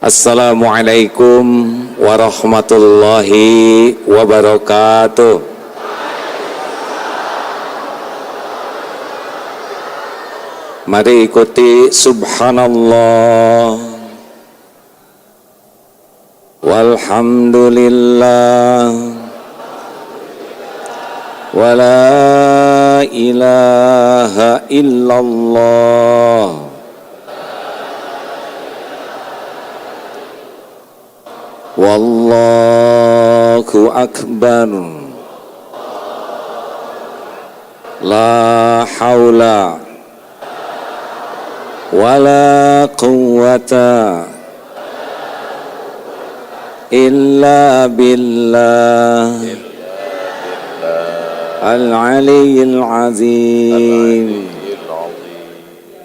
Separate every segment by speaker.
Speaker 1: Assalamualaikum warahmatullahi wabarakatuh. Mari ikuti subhanallah walhamdulillah wala ilaha illallah wallahu akbar la haula wala quwwata illa billah al-aliyyil azim.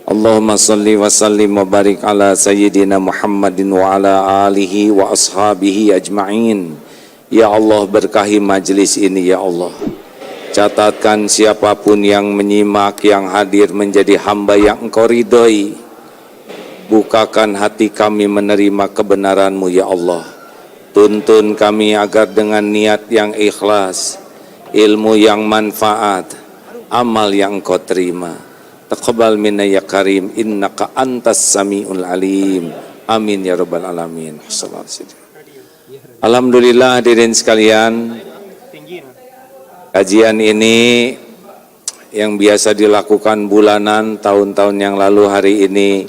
Speaker 1: Allahumma salli wa sallim wa barik ala sayyidina Muhammadin wa ala alihi wa ashabihi ajma'in. Ya Allah, berkahi majlis ini ya Allah. Catatkan siapapun yang menyimak, yang hadir menjadi hamba yang Engkau ridhoi. Bukakan hati kami menerima kebenaran-Mu ya Allah. Tuntun kami agar dengan niat yang ikhlas, ilmu yang manfaat, amal yang Engkau terima. Taqabbal minna ya karim, innaka antas sami'ul alim. Amin ya rabbal alamin. Alhamdulillah hadirin sekalian. Kajian ini yang biasa dilakukan bulanan tahun-tahun yang lalu, hari ini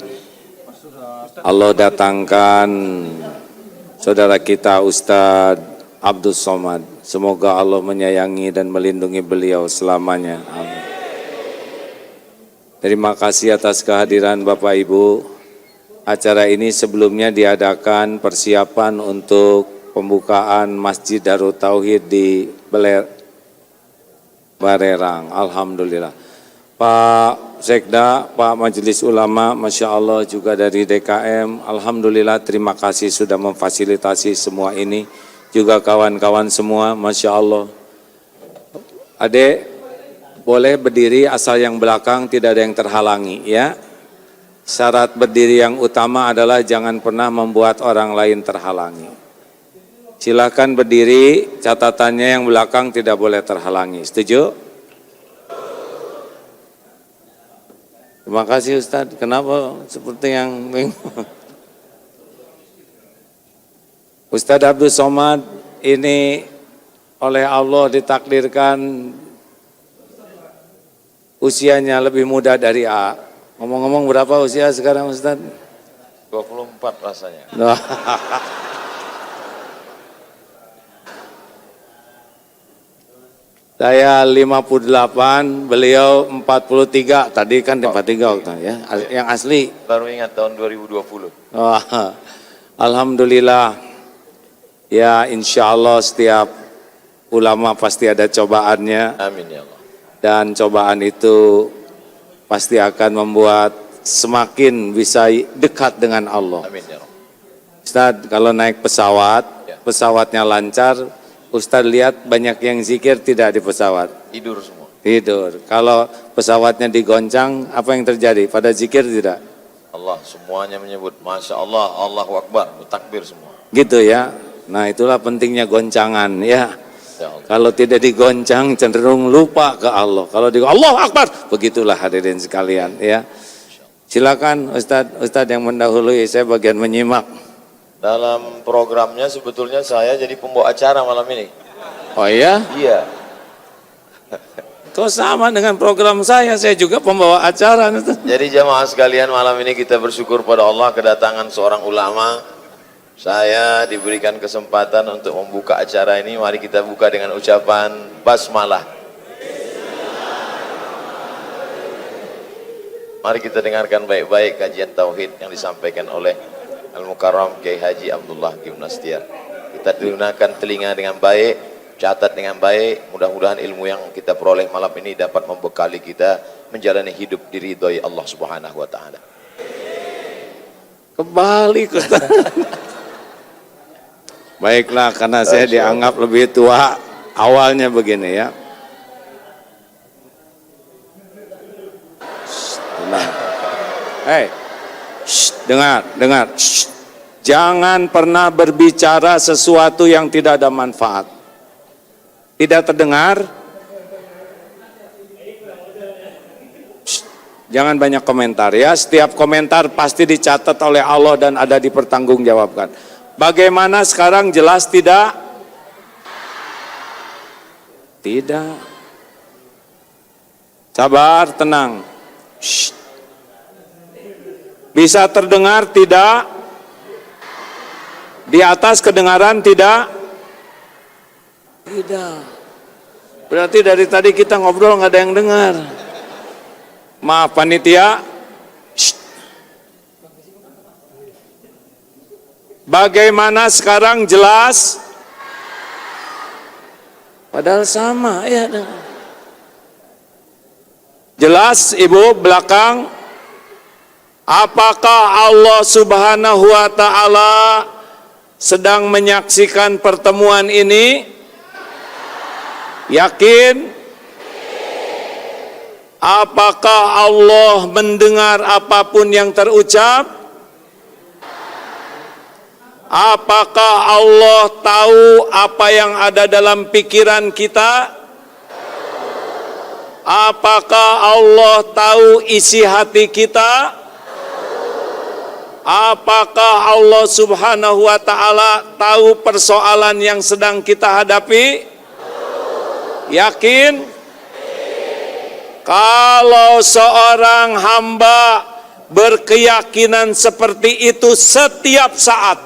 Speaker 1: Allah datangkan saudara kita Ustadz Abdul Somad. Semoga Allah menyayangi dan melindungi beliau selamanya. Amin. Terima kasih atas kehadiran Bapak Ibu. Acara ini sebelumnya diadakan persiapan untuk pembukaan Masjid Darut Tauhid di Barerang. Alhamdulillah. Pak Sekda, Pak Majelis Ulama, Masya Allah juga dari DKM. Alhamdulillah, terima kasih sudah memfasilitasi semua ini. Juga kawan-kawan semua, Masya Allah. Adek, boleh berdiri asal yang belakang tidak ada yang terhalangi ya. Syarat berdiri yang utama adalah jangan pernah membuat orang lain terhalangi. Silakan berdiri, catatannya yang belakang tidak boleh terhalangi. Setuju? Terima kasih Ustadz. Kenapa seperti yang Ustadz Abdul Somad ini oleh Allah ditakdirkan usianya lebih muda dari A. Ngomong-ngomong berapa usia sekarang Ustadz?
Speaker 2: 24 rasanya.
Speaker 1: Saya 58, beliau 43. Tadi kan 43 ya. Yang asli
Speaker 2: Baru ingat tahun 2020.
Speaker 1: oh, Alhamdulillah. Ya insya Allah setiap ulama pasti ada cobaannya.
Speaker 2: Amin ya Allah.
Speaker 1: Dan cobaan itu pasti akan membuat semakin bisa dekat dengan Allah.
Speaker 2: Amin ya Allah.
Speaker 1: Ustadz, kalau naik pesawat,
Speaker 2: Ya.
Speaker 1: pesawatnya lancar, Ustadz lihat banyak yang zikir tidak di pesawat.
Speaker 2: Tidur semua.
Speaker 1: Tidur. Kalau pesawatnya digoncang, apa yang terjadi? Pada zikir tidak?
Speaker 2: Allah semuanya menyebut Masya Allah, Allahu Akbar, takbir semua.
Speaker 1: Gitu ya. Nah itulah pentingnya goncangan ya.
Speaker 2: Ya Allah.
Speaker 1: Kalau tidak digoncang cenderung lupa ke Allah. Kalau di Allahu Akbar, begitulah hadirin sekalian ya. Silakan Ustadz yang mendahului, saya bagian menyimak.
Speaker 2: Dalam programnya sebetulnya saya jadi pembawa acara malam ini.
Speaker 1: Oh iya?
Speaker 2: Iya.
Speaker 1: Kok sama dengan program saya juga pembawa acara.
Speaker 2: Jadi jamaah sekalian, malam ini kita bersyukur pada Allah kedatangan seorang ulama. Saya diberikan kesempatan untuk membuka acara ini. Mari kita buka dengan ucapan basmalah. Mari kita dengarkan baik-baik kajian tauhid yang disampaikan oleh Al-Mukarram Kiai Haji Abdullah Gimnastiar. Kita gunakan telinga dengan baik, catat dengan baik. Mudah-mudahan ilmu yang kita peroleh malam ini dapat membekali kita menjalani hidup diridhoi Allah Subhanahu wa taala.
Speaker 1: Kebalik. Baiklah, karena saya dianggap lebih tua, awalnya begini ya. Hei, dengar. Jangan pernah berbicara sesuatu yang tidak ada manfaat. Tidak terdengar? Jangan banyak komentar ya. Setiap komentar pasti dicatat oleh Allah dan ada dipertanggungjawabkan. Bagaimana sekarang, jelas tidak? Tidak. Sabar, tenang. Shh. Bisa terdengar tidak? Di atas kedengaran tidak? Tidak. Berarti dari tadi kita ngobrol nggak ada yang dengar. Maaf panitia. Shh. Bagaimana sekarang, jelas? Padahal sama ya. Jelas Ibu belakang? Apakah Allah Subhanahu wa Ta'ala sedang menyaksikan pertemuan ini? Yakin? Apakah Allah mendengar apapun yang terucap? Apakah Allah tahu apa yang ada dalam pikiran kita? Apakah Allah tahu isi hati kita? Apakah Allah Subhanahu wa Ta'ala tahu persoalan yang sedang kita hadapi? Yakin? Kalau seorang hamba berkeyakinan seperti itu setiap saat,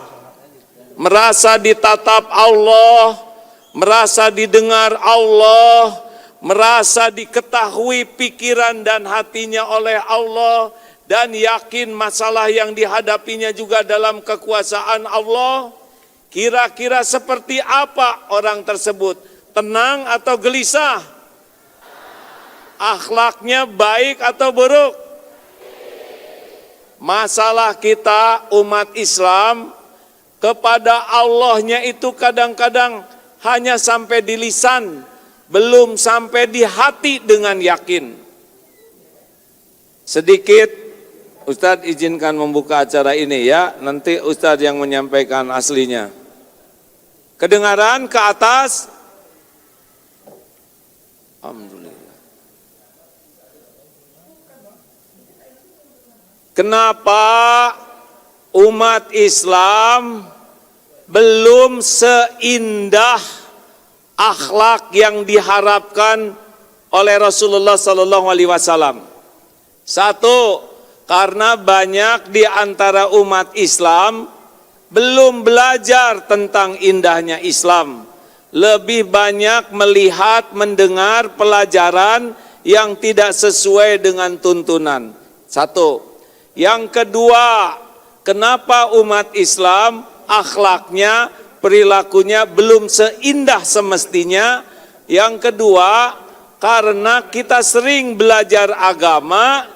Speaker 1: merasa ditatap Allah, merasa didengar Allah, merasa diketahui pikiran dan hatinya oleh Allah, dan yakin masalah yang dihadapinya juga dalam kekuasaan Allah, kira-kira seperti apa orang tersebut? Tenang atau gelisah? Akhlaknya baik atau buruk? Masalah kita umat Islam kepada Allahnya itu kadang-kadang hanya sampai di lisan, belum sampai di hati dengan yakin. Sedikit Ustadz izinkan membuka acara ini ya, nanti Ustadz yang menyampaikan aslinya. Kedengaran ke atas? Alhamdulillah. Kenapa umat Islam belum seindah akhlak yang diharapkan oleh Rasulullah Sallallahu Alaihi Wasallam? Satu, karena banyak di antara umat Islam belum belajar tentang indahnya Islam. Lebih banyak melihat, mendengar pelajaran yang tidak sesuai dengan tuntunan. Satu. Yang kedua, kenapa umat Islam akhlaknya, perilakunya belum seindah semestinya? Yang kedua, karena kita sering belajar agama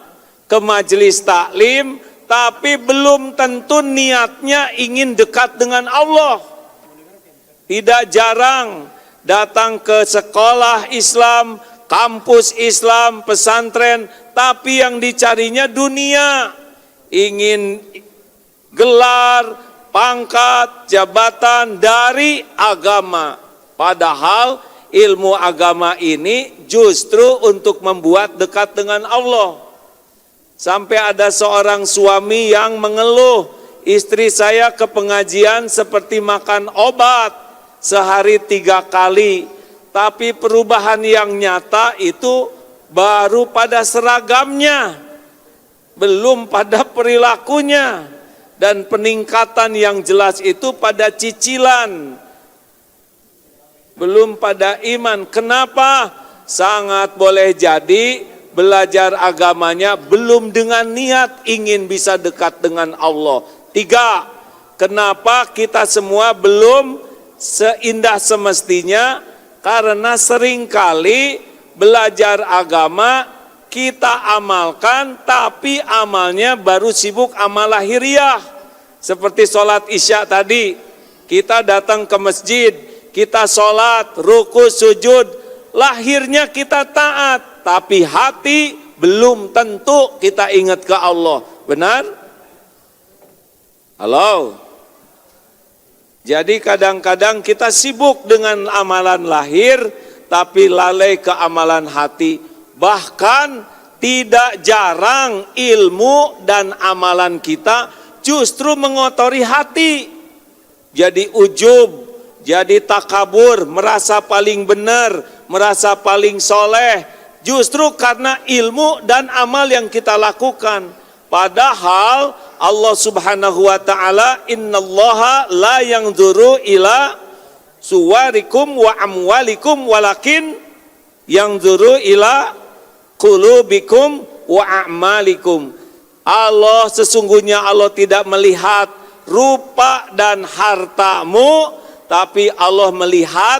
Speaker 1: ke majelis taklim, tapi belum tentu niatnya ingin dekat dengan Allah. Tidak jarang datang ke sekolah Islam, kampus Islam, pesantren, tapi yang dicarinya dunia. Ingin gelar, pangkat, jabatan dari agama. Padahal ilmu agama ini justru untuk membuat dekat dengan Allah. Sampai ada seorang suami yang mengeluh, istri saya ke pengajian seperti makan obat, sehari 3 kali. Tapi perubahan yang nyata itu baru pada seragamnya, belum pada perilakunya. Dan peningkatan yang jelas itu pada cicilan, belum pada iman. Kenapa? Sangat boleh jadi belajar agamanya belum dengan niat ingin bisa dekat dengan Allah. 3, kenapa kita semua belum seindah semestinya? Karena seringkali belajar agama kita amalkan, tapi amalnya baru sibuk amal lahiriah. Seperti sholat isya tadi, kita datang ke masjid, kita sholat, ruku, sujud, lahirnya kita taat, tapi hati belum tentu kita ingat ke Allah. Benar? Halo? Jadi kadang-kadang kita sibuk dengan amalan lahir, tapi lalai ke amalan hati. Bahkan tidak jarang ilmu dan amalan kita justru mengotori hati. Jadi ujub, jadi takabur, merasa paling benar, merasa paling soleh. Justru karena ilmu dan amal yang kita lakukan. Padahal Allah Subhanahu wa taala, innallaha la yanzuru ila suwarikum wa amwalikum walakin yanzuru ila qulubikum wa a'malikum. Allah, sesungguhnya Allah tidak melihat rupa dan hartamu, tapi Allah melihat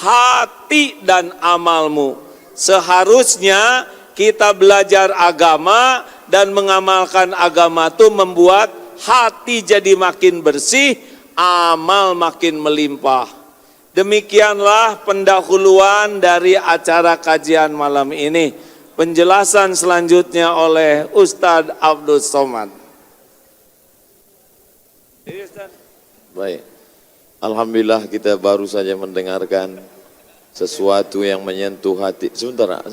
Speaker 1: hati dan amalmu. Seharusnya kita belajar agama dan mengamalkan agama itu membuat hati jadi makin bersih, amal makin melimpah. Demikianlah pendahuluan dari acara kajian malam ini. Penjelasan selanjutnya oleh Ustadz Abdul Somad.
Speaker 2: Baik, alhamdulillah kita baru saja mendengarkan sesuatu yang menyentuh hati. Sebentar.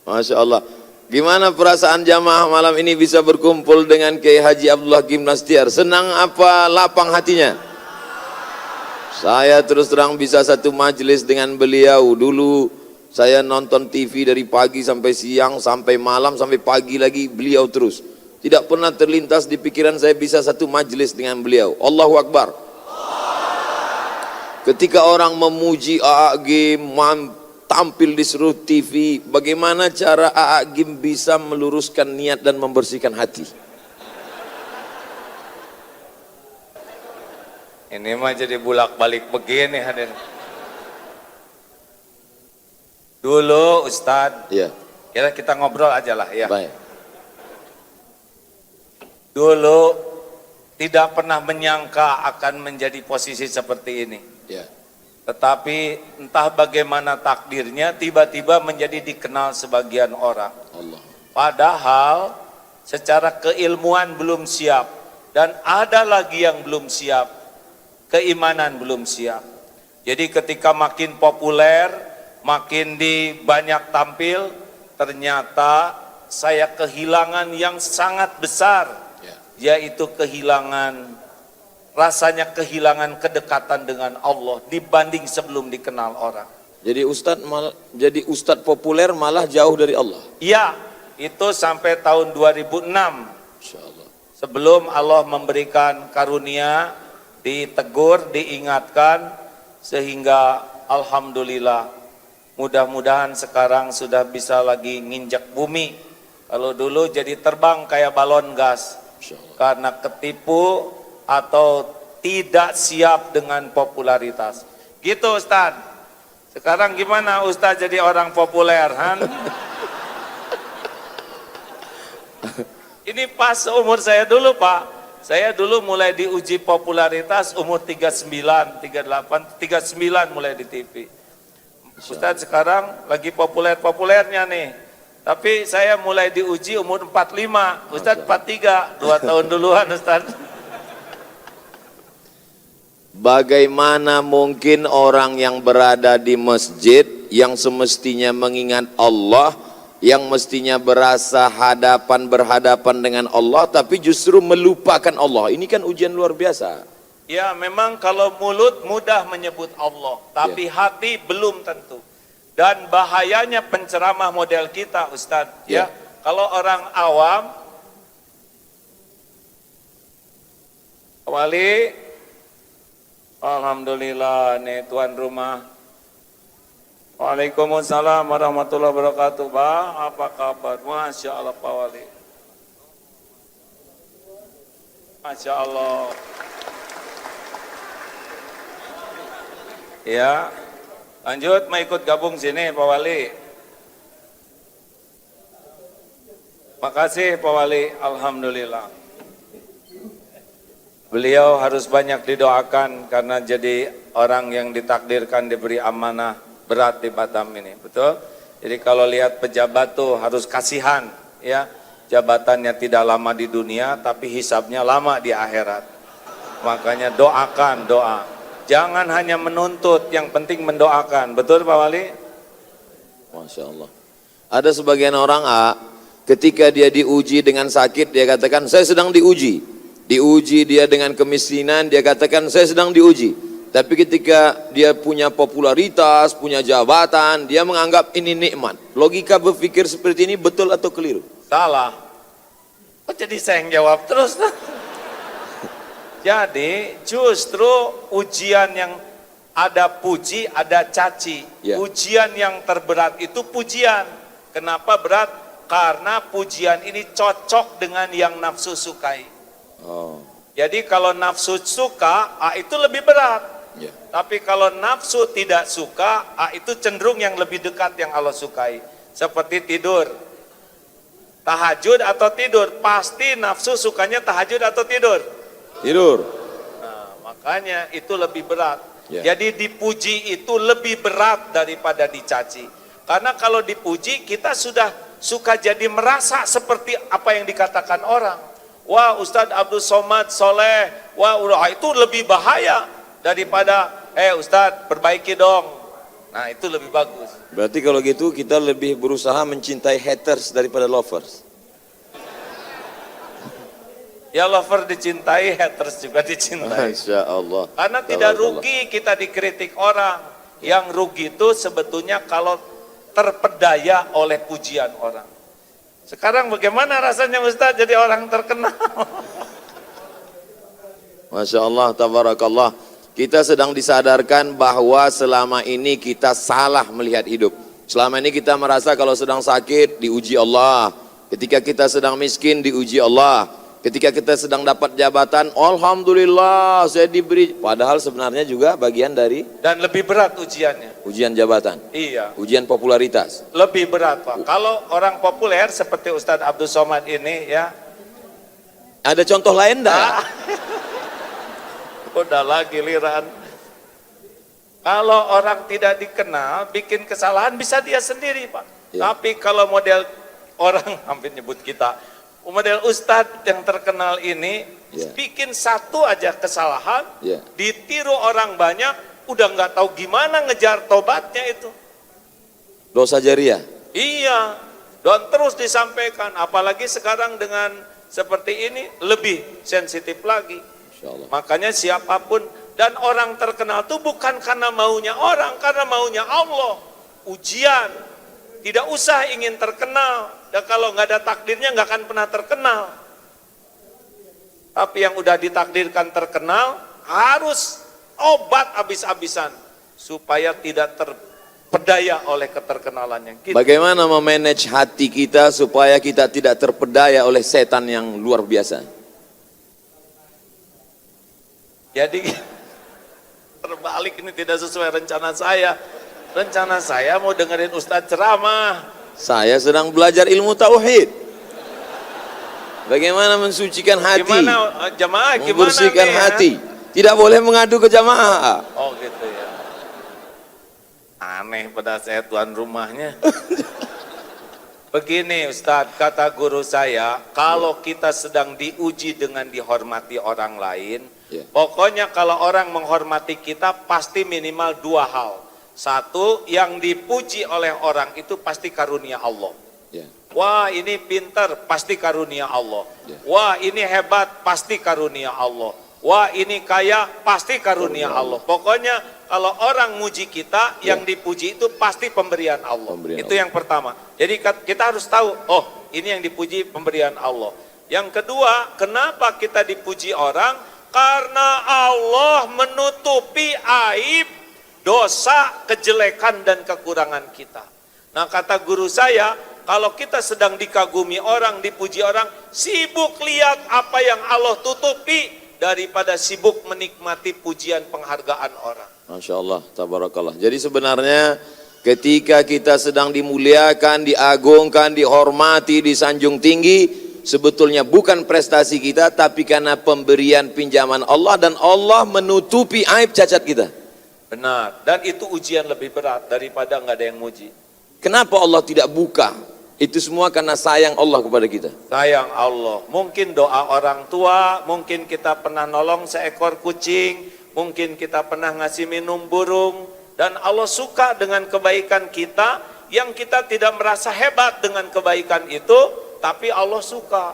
Speaker 2: Masya Allah. Gimana perasaan jamaah malam ini bisa berkumpul dengan Kiai Haji Abdullah Gim Nastiar? Senang apa lapang hatinya? Saya terus terang bisa satu majelis dengan beliau. Dulu saya nonton TV dari pagi sampai siang, sampai malam, sampai pagi lagi beliau terus. Tidak pernah terlintas di pikiran saya bisa satu majelis dengan beliau. Allahu Akbar. Ketika orang memuji A.A. Gim, tampil di seluruh TV, bagaimana cara A.A. Gim bisa meluruskan niat dan membersihkan hati?
Speaker 1: Ini mah jadi bulak-balik begini hadir. Dulu Ustadz,
Speaker 2: Ya.
Speaker 1: kita ngobrol aja lah ya.
Speaker 2: Baik.
Speaker 1: Dulu tidak pernah menyangka akan menjadi posisi seperti ini.
Speaker 2: Ya.
Speaker 1: Tetapi entah bagaimana takdirnya tiba-tiba menjadi dikenal sebagian orang.
Speaker 2: Allah.
Speaker 1: Padahal secara keilmuan belum siap dan ada lagi yang belum siap, keimanan belum siap. Jadi ketika makin populer, makin di banyak tampil, ternyata saya kehilangan yang sangat besar, yaitu rasanya kehilangan kedekatan dengan Allah dibanding sebelum dikenal orang.
Speaker 2: Jadi ustadz populer malah jauh dari Allah.
Speaker 1: Iya, itu sampai tahun 2006.
Speaker 2: Insyaallah.
Speaker 1: Sebelum Allah memberikan karunia, ditegur, diingatkan, sehingga alhamdulillah mudah-mudahan sekarang sudah bisa lagi nginjak bumi. Kalau dulu jadi terbang kayak balon gas karena ketipu atau tidak siap dengan popularitas. Gitu Ustaz. Sekarang gimana Ustaz jadi orang populer, Han? Ini pas umur saya dulu, Pak. Saya dulu mulai diuji popularitas umur 39, 38, 39 mulai di TV. Ustaz sekarang lagi populer-populernya nih. Tapi saya mulai diuji umur 45, Ustaz 43, 2 tahun duluan Ustaz.
Speaker 2: Bagaimana mungkin orang yang berada di masjid yang semestinya mengingat Allah, yang mestinya berasa berhadapan dengan Allah, tapi justru melupakan Allah? Ini kan ujian luar biasa.
Speaker 1: Ya, memang kalau mulut mudah menyebut Allah, tapi hati belum tentu. Dan bahayanya penceramah model kita, Ustadz, ya. Kalau orang awam, Wali, alhamdulillah nih tuan rumah. Waalaikumsalam warahmatullahi wabarakatuh. Pak, apa kabar? Masya Allah Pak Wali. Masya Allah. Ya, lanjut mau ikut gabung sini Pak Wali. Makasih Pak Wali, alhamdulillah. Beliau harus banyak didoakan karena jadi orang yang ditakdirkan diberi amanah berat di Batam ini, betul? Jadi kalau lihat pejabat tuh harus kasihan, ya. jabatannya tidak lama di dunia, tapi hisabnya lama di akhirat. Makanya doakan, doa. Jangan hanya menuntut, yang penting mendoakan. Betul Pak Wali?
Speaker 2: Masya Allah. Ada sebagian orang ketika dia diuji dengan sakit, dia katakan saya sedang diuji. Diuji dia dengan kemiskinan, dia katakan saya sedang diuji. Tapi ketika dia punya popularitas, punya jabatan, dia menganggap ini nikmat. Logika berpikir seperti ini betul atau keliru?
Speaker 1: Salah. Kok jadi saya yang jawab terus? Jadi justru ujian yang ada puji, ada caci.
Speaker 2: Ya.
Speaker 1: Ujian yang terberat itu pujian. Kenapa berat? Karena pujian ini cocok dengan yang nafsu sukai.
Speaker 2: Oh.
Speaker 1: Jadi kalau nafsu suka, itu lebih berat.
Speaker 2: Ya.
Speaker 1: Tapi kalau nafsu tidak suka, itu cenderung yang lebih dekat yang Allah sukai. Seperti tidur. Tahajud atau tidur, pasti nafsu sukanya tahajud atau tidur?
Speaker 2: Tidur.
Speaker 1: Nah, makanya itu lebih berat.
Speaker 2: Ya.
Speaker 1: Jadi dipuji itu lebih berat daripada dicaci. Karena kalau dipuji kita sudah suka jadi merasa seperti apa yang dikatakan orang. Wah Ustadz Abdul Somad soleh, wah itu lebih bahaya daripada Ustadz perbaiki dong. Nah itu lebih bagus.
Speaker 2: Berarti kalau gitu kita lebih berusaha mencintai haters daripada lovers.
Speaker 1: Ya lover dicintai, haters juga dicintai.
Speaker 2: Masya Allah.
Speaker 1: Karena tidak rugi kita dikritik orang. Yang rugi itu sebetulnya kalau terpedaya oleh pujian orang. Sekarang bagaimana rasanya Ustadz jadi orang terkenal?
Speaker 2: Masya Allah, tabarakallah. Kita sedang disadarkan bahwa selama ini kita salah melihat hidup. Selama ini kita merasa kalau sedang sakit diuji Allah. Ketika kita sedang miskin diuji Allah. Ketika kita sedang dapat jabatan, alhamdulillah saya diberi. Padahal sebenarnya juga bagian dari
Speaker 1: Dan lebih berat ujiannya.
Speaker 2: ujian jabatan.
Speaker 1: Iya.
Speaker 2: Ujian popularitas.
Speaker 1: Lebih berat Pak. Kalau orang populer seperti Ustadz Abdul Somad ini ya.
Speaker 2: Ada contoh lain enggak?
Speaker 1: Udahlah giliran. Kalau orang tidak dikenal, bikin kesalahan bisa dia sendiri Pak.
Speaker 2: Ya.
Speaker 1: Tapi kalau model orang hampir nyebut kita, model Ustadz yang terkenal ini,
Speaker 2: Ya.
Speaker 1: bikin satu aja kesalahan,
Speaker 2: Ya.
Speaker 1: ditiru orang banyak, udah nggak tahu gimana ngejar tobatnya itu.
Speaker 2: Dosa jariah.
Speaker 1: Iya, dan terus disampaikan, apalagi sekarang dengan seperti ini lebih sensitif lagi.
Speaker 2: Insya Allah.
Speaker 1: Makanya siapapun, dan orang terkenal itu bukan karena maunya orang, karena maunya Allah. Ujian, tidak usah ingin terkenal, dan kalau nggak ada takdirnya nggak akan pernah terkenal. Tapi yang udah ditakdirkan terkenal, harus obat habis-habisan, supaya tidak terpedaya oleh keterkenalannya. Gitu.
Speaker 2: Bagaimana memanage hati kita supaya kita tidak terpedaya oleh setan yang luar biasa?
Speaker 1: Jadi terbalik, ini tidak sesuai rencana saya. Rencana saya mau dengerin Ustadz ceramah.
Speaker 2: Saya sedang belajar ilmu tauhid. Bagaimana mensucikan hati?
Speaker 1: Gimana jamaah? Gimana
Speaker 2: membersihkan
Speaker 1: nih,
Speaker 2: hati. Tidak boleh mengadu ke jamaah.
Speaker 1: Oh gitu ya. Aneh pada saya tuan rumahnya. Begini Ustadz, kata guru saya, kalau kita sedang diuji dengan dihormati orang lain,
Speaker 2: Ya.
Speaker 1: pokoknya kalau orang menghormati kita pasti minimal dua hal. Satu, yang dipuji oleh orang itu pasti karunia Allah.
Speaker 2: Ya.
Speaker 1: Wah ini pintar, pasti karunia Allah.
Speaker 2: Ya.
Speaker 1: Wah ini hebat, pasti karunia Allah. Wah ini kaya, pasti karunia Allah. Pokoknya kalau orang muji kita,
Speaker 2: Ya.
Speaker 1: yang dipuji itu pasti pemberian Allah.
Speaker 2: Pemberian
Speaker 1: Itu
Speaker 2: Allah.
Speaker 1: yang pertama. Jadi kita harus tahu, oh ini yang dipuji pemberian Allah. Yang kedua, kenapa kita dipuji orang? Karena Allah menutupi aib, dosa, kejelekan dan kekurangan kita. Nah kata guru saya, kalau kita sedang dikagumi orang, dipuji orang, sibuk lihat apa yang Allah tutupi daripada sibuk menikmati pujian penghargaan orang.
Speaker 2: Masya Allah, tabarakallah. Jadi sebenarnya ketika kita sedang dimuliakan, diagungkan, dihormati, disanjung tinggi, sebetulnya bukan prestasi kita, tapi karena pemberian pinjaman Allah, dan Allah menutupi aib cacat kita.
Speaker 1: Benar, dan itu ujian lebih berat daripada nggak ada yang muji.
Speaker 2: Kenapa Allah tidak buka Itu semua karena sayang Allah kepada kita.
Speaker 1: Sayang Allah. Mungkin doa orang tua, mungkin kita pernah nolong seekor kucing, mungkin kita pernah ngasih minum burung, dan Allah suka dengan kebaikan kita yang kita tidak merasa hebat dengan kebaikan itu, tapi Allah suka.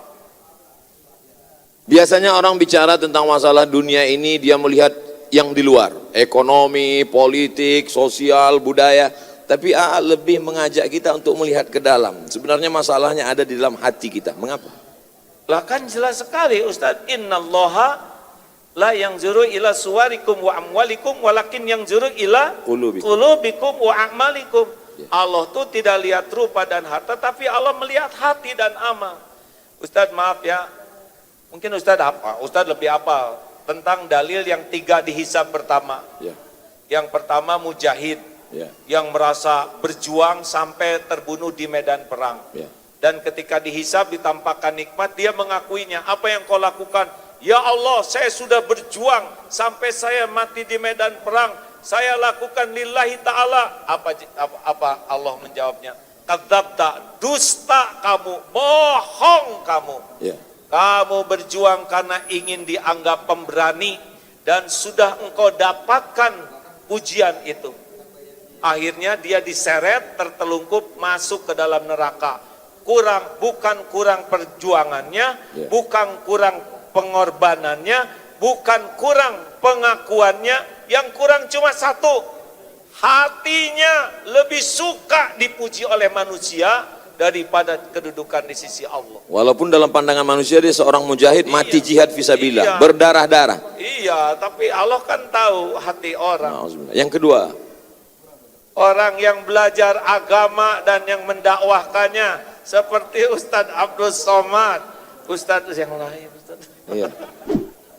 Speaker 2: Biasanya orang bicara tentang masalah dunia ini, dia melihat yang di luar, ekonomi, politik, sosial, budaya. Tapi lebih mengajak kita untuk melihat ke dalam. Sebenarnya masalahnya ada di dalam hati kita. Mengapa?
Speaker 1: Lah kan jelas sekali Ustaz, innallaha la yanzuru ila suwarikum wa amwalikum walakin yanzuru ila qulubikum wa a'malikum. Allah tuh tidak lihat rupa dan harta, tapi Allah melihat hati dan amal. Ustaz maaf ya, mungkin Ustaz apa? Ustaz lebih hafal tentang dalil yang 3 dihisab pertama.
Speaker 2: Ya.
Speaker 1: Yang pertama mujahid, yang merasa berjuang sampai terbunuh di medan perang. Dan ketika dihisab ditampakkan nikmat, dia mengakuinya. Apa yang kau lakukan? Ya Allah, saya sudah berjuang sampai saya mati di medan perang. Saya lakukan lillahi ta'ala. Apa Allah menjawabnya? Kadzabta, dusta kamu, bohong kamu. Kamu berjuang karena ingin dianggap pemberani dan sudah engkau dapatkan ujian itu. Akhirnya dia diseret, tertelungkup, masuk ke dalam neraka. Bukan kurang perjuangannya, bukan kurang pengorbanannya, bukan kurang pengakuannya, yang kurang cuma satu. Hatinya lebih suka dipuji oleh manusia daripada kedudukan di sisi Allah.
Speaker 2: Walaupun dalam pandangan manusia dia seorang mujahid, mati jihad fisabilillah, berdarah-darah.
Speaker 1: Iya, tapi Allah kan tahu hati orang.
Speaker 2: Yang kedua,
Speaker 1: orang yang belajar agama dan yang mendakwahkannya seperti Ustadz Abdul Somad, Ustadz yang lain, Ustadz.
Speaker 2: Iya.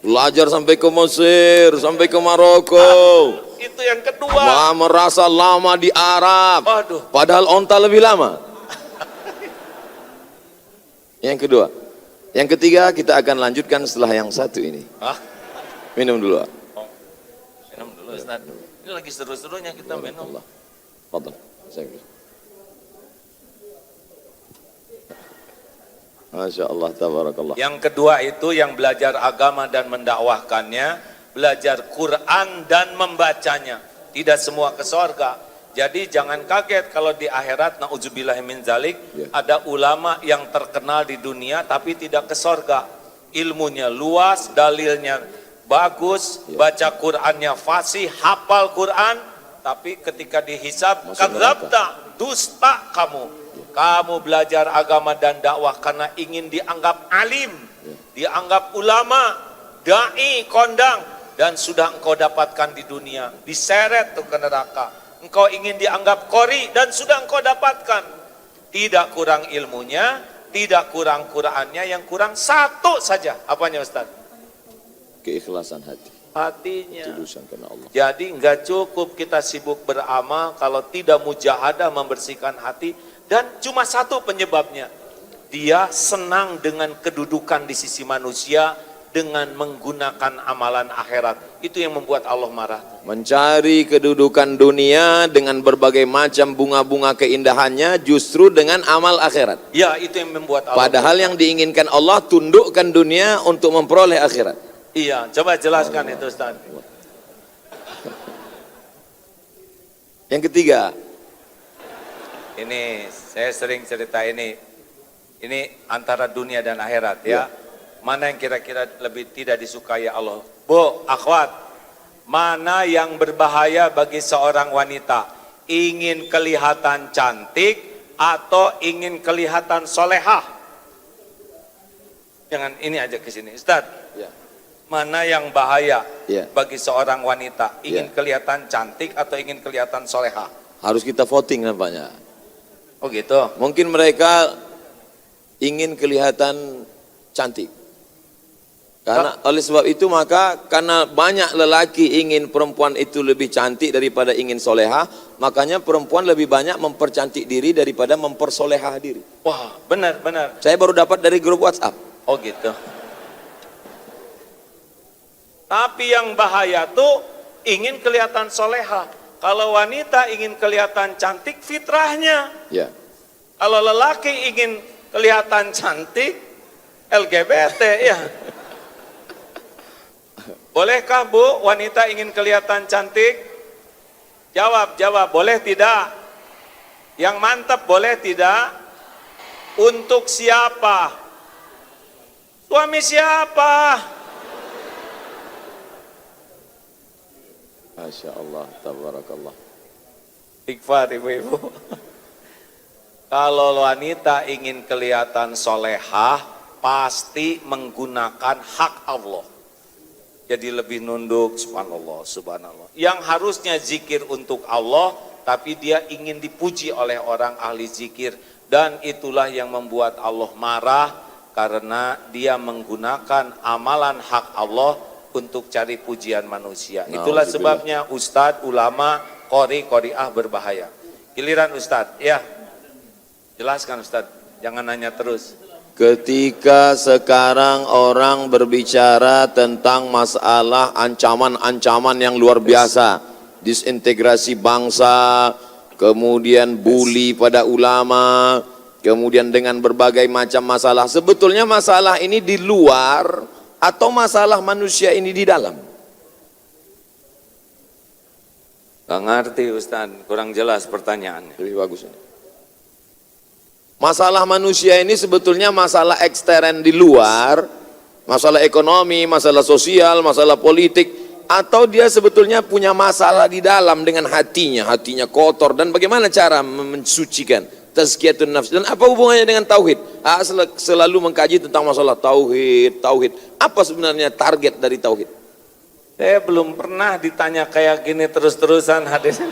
Speaker 2: Belajar sampai ke Mesir, sampai ke Maroko.
Speaker 1: Itu yang kedua.
Speaker 2: Merasa lama di Arab.
Speaker 1: Aduh.
Speaker 2: Padahal onta lebih lama. Yang kedua. Yang ketiga kita akan lanjutkan setelah yang satu ini. Minum dulu.
Speaker 1: Minum dulu Ustadz. Ini lagi seru-serunya kita minum.
Speaker 2: Fadal. Masya Allah, tabarakallah.
Speaker 1: Yang kedua itu yang belajar agama dan mendakwahkannya, belajar Quran dan membacanya. Tidak semua ke surga. Jadi jangan kaget kalau di akhirat, na'udzubillahi min zalik, ada ulama yang terkenal di dunia tapi tidak ke surga. Ilmunya luas, dalilnya bagus, baca Qurannya fasih, hafal Quran, tapi ketika dihisab, kadzabta, dusta kamu. Kamu belajar agama dan dakwah karena ingin dianggap alim, dianggap ulama, dai, kondang, dan sudah engkau dapatkan di dunia, diseret tuh ke neraka. Engkau ingin dianggap qori dan sudah engkau dapatkan. Tidak kurang ilmunya, tidak kurang Qur'annya, yang kurang satu saja. Apanya Ustaz?
Speaker 2: Keikhlasan hati.
Speaker 1: Hatinya.
Speaker 2: Tulusan karena Allah.
Speaker 1: Jadi enggak cukup kita sibuk beramal kalau tidak mujahadah membersihkan hati. Dan cuma satu penyebabnya, dia senang dengan kedudukan di sisi manusia dengan menggunakan amalan akhirat. Itu yang membuat Allah marah.
Speaker 2: Mencari kedudukan dunia dengan berbagai macam bunga-bunga keindahannya justru dengan amal akhirat.
Speaker 1: Ya, itu yang membuat Allah.
Speaker 2: Padahal yang diinginkan Allah, tundukkan dunia untuk memperoleh akhirat.
Speaker 1: Iya, coba jelaskan itu Ustaz.
Speaker 2: Yang ketiga,
Speaker 1: ini saya sering cerita ini antara dunia dan akhirat ya. Mana yang kira-kira lebih tidak disukai Allah? Bu, akhwat, mana yang berbahaya bagi seorang wanita? Ingin kelihatan cantik atau ingin kelihatan solehah? Jangan ini aja ke sini, Ustaz. Mana yang bahaya bagi seorang wanita? Ingin kelihatan cantik atau ingin kelihatan solehah?
Speaker 2: Harus kita voting nampaknya.
Speaker 1: Oh gitu.
Speaker 2: Mungkin mereka ingin kelihatan cantik. Karena oleh sebab itu maka karena banyak lelaki ingin perempuan itu lebih cantik daripada ingin solehah, makanya perempuan lebih banyak mempercantik diri daripada mempersolehah diri.
Speaker 1: Wah, benar.
Speaker 2: Saya baru dapat dari grup WhatsApp.
Speaker 1: Oh gitu. Tapi yang bahaya tuh ingin kelihatan solehah. Kalau wanita ingin kelihatan cantik, fitrahnya.
Speaker 2: Ya.
Speaker 1: Kalau lelaki ingin kelihatan cantik, LGBT ya. Bolehkah Bu, wanita ingin kelihatan cantik? Jawab, boleh tidak? Yang mantap boleh tidak? Untuk siapa? Suami siapa?
Speaker 2: Masya Allah, tabarakallah.
Speaker 1: Ikhfar ibu-ibu. Kalau wanita ingin kelihatan solehah, pasti menggunakan hak Allah. Jadi lebih nunduk, subhanallah, subhanallah. Yang harusnya zikir untuk Allah, tapi dia ingin dipuji oleh orang ahli zikir. Dan itulah yang membuat Allah marah, karena dia menggunakan amalan hak Allah untuk cari pujian manusia. Itulah sebabnya ustadz, ulama, qori'ah berbahaya. Giliran ustadz, ya. Jelaskan ustadz, jangan nanya terus.
Speaker 2: Ketika sekarang orang berbicara tentang masalah ancaman-ancaman yang luar biasa, disintegrasi bangsa, kemudian bully pada ulama, kemudian dengan berbagai macam masalah. Sebetulnya masalah ini di luar atau masalah manusia ini di dalam?
Speaker 1: Gak ngerti Ustaz, kurang jelas pertanyaannya.
Speaker 2: Lebih bagus ini. Masalah manusia ini sebetulnya masalah ekstern di luar, masalah ekonomi, masalah sosial, masalah politik, atau dia sebetulnya punya masalah di dalam dengan hatinya kotor, dan bagaimana cara mensucikan tazkiyatun nafs, dan apa hubungannya dengan tauhid? Selalu mengkaji tentang masalah tauhid. Apa sebenarnya target dari tauhid?
Speaker 1: Saya belum pernah ditanya kayak gini terus-terusan hadis.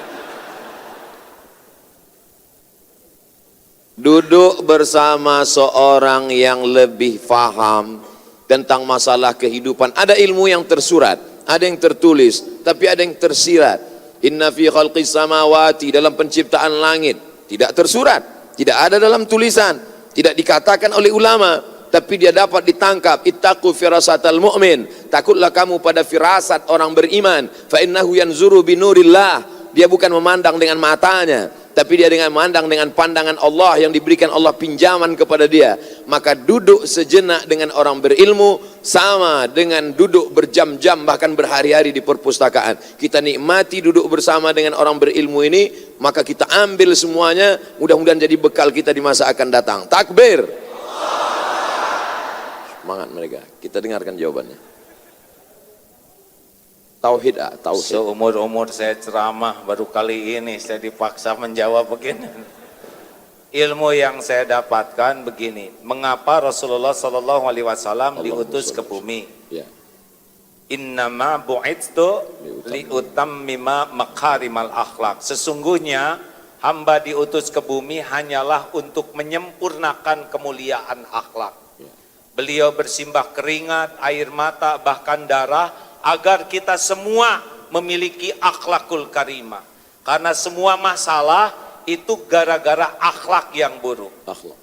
Speaker 2: Duduk bersama seorang yang lebih faham tentang masalah kehidupan. Ada ilmu yang tersurat, ada yang tertulis, tapi ada yang tersirat. Inna fi khalqis samawati, dalam penciptaan langit, tidak tersurat, tidak ada dalam tulisan, tidak dikatakan oleh ulama, tapi dia dapat ditangkap. Ittaqu firasatal mu'min, takutlah kamu pada firasat orang beriman. Fa innahu yanzuru binurillah, dia bukan memandang dengan matanya, tapi dia dengan memandang dengan pandangan Allah yang diberikan Allah pinjaman kepada dia. Maka duduk sejenak dengan orang berilmu sama dengan duduk berjam-jam bahkan berhari-hari di perpustakaan. Kita nikmati duduk bersama dengan orang berilmu ini, maka kita ambil semuanya, mudah-mudahan jadi bekal kita di masa akan datang. Takbir. Semangat mereka. Kita dengarkan jawabannya. Tauhid, tauhid.
Speaker 1: Seumur-umur saya ceramah, baru kali ini saya dipaksa menjawab begini. Ilmu yang saya dapatkan begini, mengapa Rasulullah Sallallahu Alaihi Wasallam diutus ke bumi?
Speaker 2: Ya.
Speaker 1: Innama bu'itstu liutammima makarimal akhlak. Sesungguhnya hamba diutus ke bumi hanyalah untuk menyempurnakan kemuliaan akhlak.
Speaker 2: Ya.
Speaker 1: Beliau bersimbah keringat, air mata, bahkan darah, agar kita semua memiliki akhlakul karimah. Karena semua masalah itu gara-gara akhlak yang buruk.
Speaker 2: Akhlak.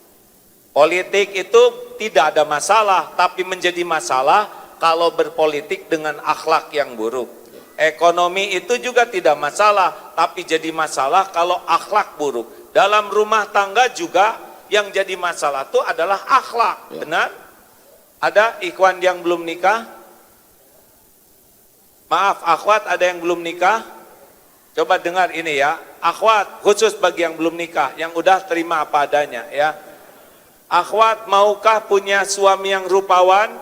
Speaker 1: Politik itu tidak ada masalah, tapi menjadi masalah kalau berpolitik dengan akhlak yang buruk. Ekonomi itu juga tidak masalah, tapi jadi masalah kalau akhlak buruk. Dalam rumah tangga juga yang jadi masalah itu adalah akhlak. Benar? Ada ikhwan yang belum nikah? Maaf, akhwat ada yang belum nikah? Coba dengar ini ya, akhwat khusus bagi yang belum nikah, yang udah terima apa adanya ya. Akhwat, maukah punya suami yang rupawan?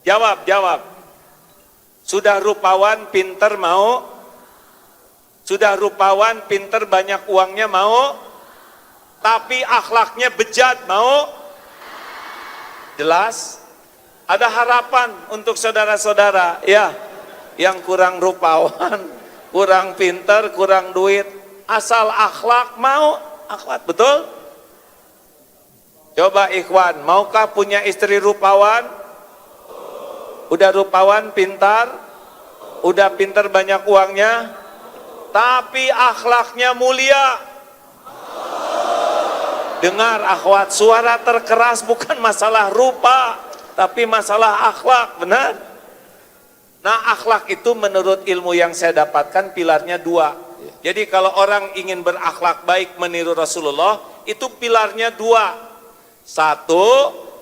Speaker 1: Jawab. Sudah rupawan, pinter mau? Sudah rupawan, pinter, banyak uangnya mau? Tapi akhlaknya bejat mau? Jelas? Ada harapan untuk saudara-saudara ya, yang kurang rupawan, kurang pinter, kurang duit, asal akhlak mau, akhwat, betul? Coba ikhwan, maukah punya istri rupawan? Udah rupawan, pintar, udah pinter, banyak uangnya, tapi akhlaknya mulia. Dengar akhwat, suara terkeras bukan masalah rupa, tapi masalah akhlak, benar? Nah, akhlak itu menurut ilmu yang saya dapatkan pilarnya dua. Jadi kalau orang ingin berakhlak baik meniru Rasulullah, itu pilarnya dua. Satu,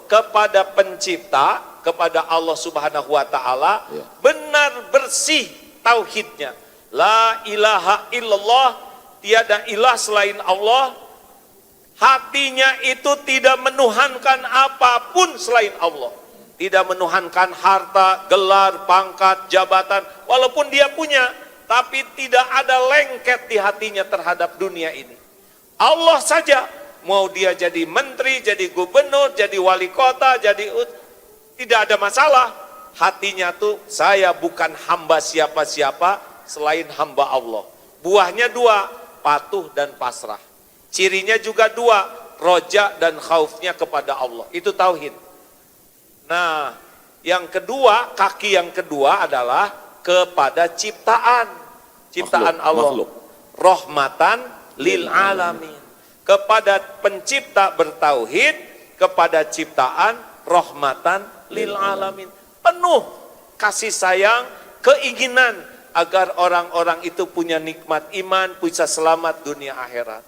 Speaker 1: kepada pencipta, kepada Allah Subhanahu wa Ta'ala, benar bersih tauhidnya. La ilaha illallah, tiada ilah selain Allah. Hatinya itu tidak menuhankan apapun selain Allah. Tidak menuhankan harta, gelar, pangkat, jabatan, walaupun dia punya, tapi tidak ada lengket di hatinya terhadap dunia ini. Allah saja, mau dia jadi menteri, jadi gubernur, jadi wali kota, tidak ada masalah. Hatinya tuh, saya bukan hamba siapa-siapa selain hamba Allah. Buahnya dua, patuh dan pasrah. Cirinya juga dua, roja dan khaufnya kepada Allah. Itu tauhid. Nah, yang kedua, kaki yang kedua adalah kepada ciptaan. Ciptaan Allah. Rahmatan lil alamin. Kepada pencipta bertauhid, kepada ciptaan rahmatan lil alamin. Penuh kasih sayang, keinginan agar orang-orang itu punya nikmat iman, bisa selamat dunia akhirat.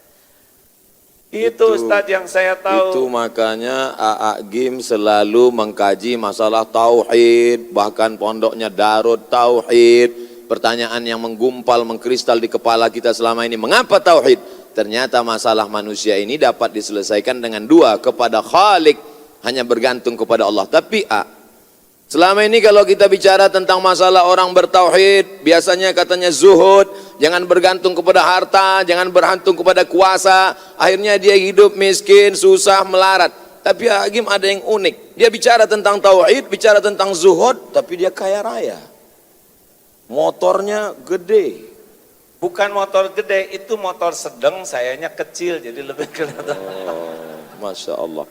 Speaker 1: Itu Ustadz yang saya tahu.
Speaker 3: Itu makanya AA Gim selalu mengkaji masalah tauhid, bahkan pondoknya Darut Tauhid. Pertanyaan yang menggumpal, mengkristal di kepala kita selama ini, mengapa tauhid? Ternyata masalah manusia ini dapat diselesaikan dengan dua, kepada Khalik, hanya bergantung kepada Allah. Tapi selama ini kalau kita bicara tentang masalah orang bertauhid, biasanya katanya zuhud, jangan bergantung kepada harta, jangan bergantung kepada kuasa, akhirnya dia hidup miskin, susah, melarat. Tapi Agim ada yang unik, dia bicara tentang tauhid, bicara tentang zuhud, tapi dia kaya raya. Motornya gede.
Speaker 1: Bukan motor gede, itu motor sedang, sayanya kecil, jadi lebih kelihatan.
Speaker 3: Masya Allah.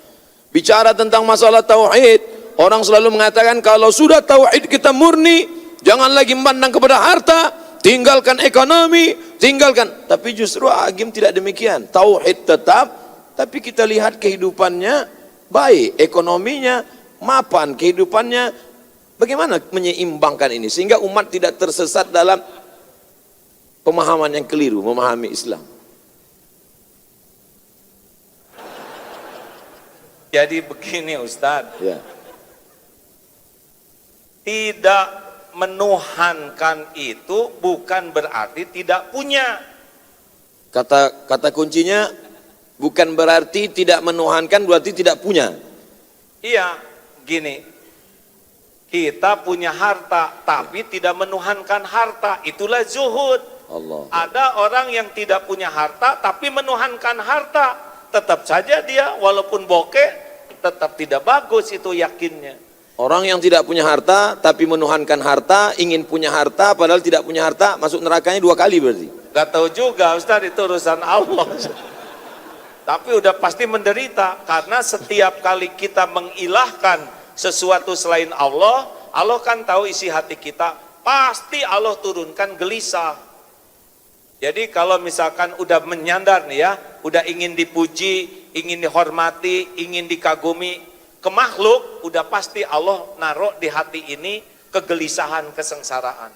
Speaker 3: Bicara tentang masalah tauhid, orang selalu mengatakan kalau sudah tauhid kita murni, jangan lagi memandang kepada harta, tinggalkan ekonomi, tinggalkan. Tapi justru Agim tidak demikian. Tauhid tetap, tapi kita lihat kehidupannya baik, ekonominya mapan, kehidupannya bagaimana menyeimbangkan ini sehingga umat tidak tersesat dalam pemahaman yang keliru, memahami Islam.
Speaker 1: Jadi begini Ustadz,
Speaker 3: Ya.
Speaker 1: tidak menuhankan itu bukan berarti tidak punya.
Speaker 3: Kata kuncinya bukan berarti tidak menuhankan, berarti tidak punya.
Speaker 1: Iya, gini, kita punya harta tapi tidak menuhankan harta, itulah zuhud.
Speaker 3: Allah.
Speaker 1: Ada orang yang tidak punya harta tapi menuhankan harta, tetap saja dia walaupun bokeh tetap tidak bagus, itu yakinnya.
Speaker 3: Orang yang tidak punya harta tapi menuhankan harta, ingin punya harta padahal tidak punya harta, masuk nerakanya 2 kali berarti.
Speaker 1: Gak tahu juga Ustaz, itu urusan Allah. Tapi udah pasti menderita, karena setiap kali kita mengilahkan sesuatu selain Allah, Allah kan tahu isi hati kita, pasti Allah turunkan gelisah. Jadi kalau misalkan udah menyandar nih ya, udah ingin dipuji, ingin dihormati, ingin dikagumi ke makhluk, udah pasti Allah naruh di hati ini kegelisahan, kesengsaraan.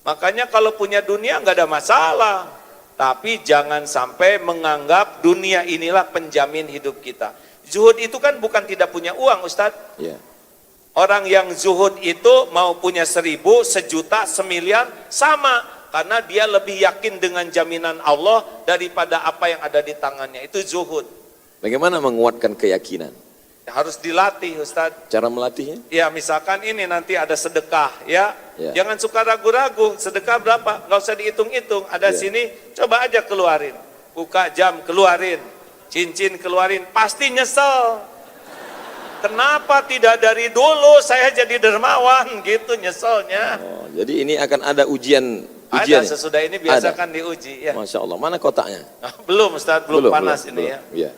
Speaker 1: Makanya kalau punya dunia nggak ada masalah, tapi jangan sampai menganggap dunia inilah penjamin hidup kita. Zuhud itu kan bukan tidak punya uang Ustadz.
Speaker 3: Ya.
Speaker 1: Orang yang zuhud itu mau punya 1000, 1.000.000, 1.000.000.000 sama. Karena dia lebih yakin dengan jaminan Allah daripada apa yang ada di tangannya. Itu zuhud.
Speaker 3: Bagaimana menguatkan keyakinan?
Speaker 1: Harus dilatih Ustadz.
Speaker 3: Cara melatihnya?
Speaker 1: Ya misalkan ini nanti ada sedekah ya.
Speaker 3: Ya.
Speaker 1: Jangan suka ragu-ragu, sedekah berapa? Gak usah dihitung-hitung. Ada
Speaker 3: Ya.
Speaker 1: sini, coba aja keluarin. Buka jam, keluarin. Cincin keluarin, pasti nyesel. Kenapa tidak dari dulu saya jadi dermawan gitu nyeselnya.
Speaker 3: Oh, jadi ini akan ada ujian.
Speaker 1: Ada sesudah ini biasa
Speaker 3: Ada.
Speaker 1: kan diuji ya.
Speaker 3: Masya Allah, mana kotaknya?
Speaker 1: Belum Ustaz, belum panas ini ya.
Speaker 3: Ya.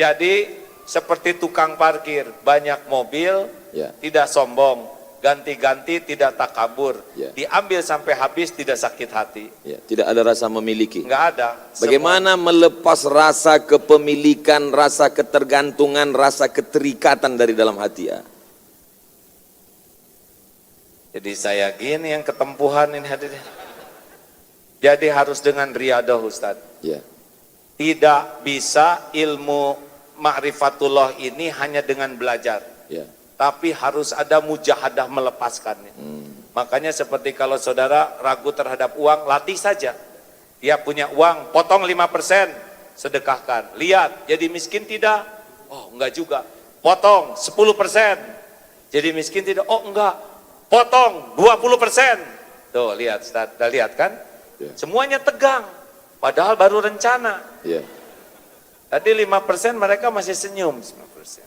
Speaker 1: Jadi seperti tukang parkir, banyak mobil,
Speaker 3: Ya.
Speaker 1: tidak sombong, ganti-ganti tidak takabur,
Speaker 3: Ya.
Speaker 1: diambil sampai habis tidak sakit hati.
Speaker 3: Ya, tidak ada rasa memiliki.
Speaker 1: Enggak ada.
Speaker 3: Bagaimana melepas rasa kepemilikan, rasa ketergantungan, rasa keterikatan dari dalam hati ya?
Speaker 1: Jadi saya gini yang ketempuhan ini hadirin. Jadi harus dengan riadah Ustaz.
Speaker 3: Ya.
Speaker 1: Tidak bisa ilmu ma'rifatullah ini hanya dengan belajar.
Speaker 3: Ya.
Speaker 1: Tapi harus ada mujahadah melepaskannya. Makanya seperti kalau saudara ragu terhadap uang, latih saja. Dia punya uang, potong 5%, sedekahkan. Lihat, jadi miskin tidak? Oh enggak juga. Potong 10%, jadi miskin tidak? Oh enggak. Potong 20%. Tuh lihat, Ustaz, udah lihat kan?
Speaker 3: Ya.
Speaker 1: Semuanya tegang, padahal baru rencana.
Speaker 3: Ya.
Speaker 1: Tadi 5% mereka masih senyum, 5%,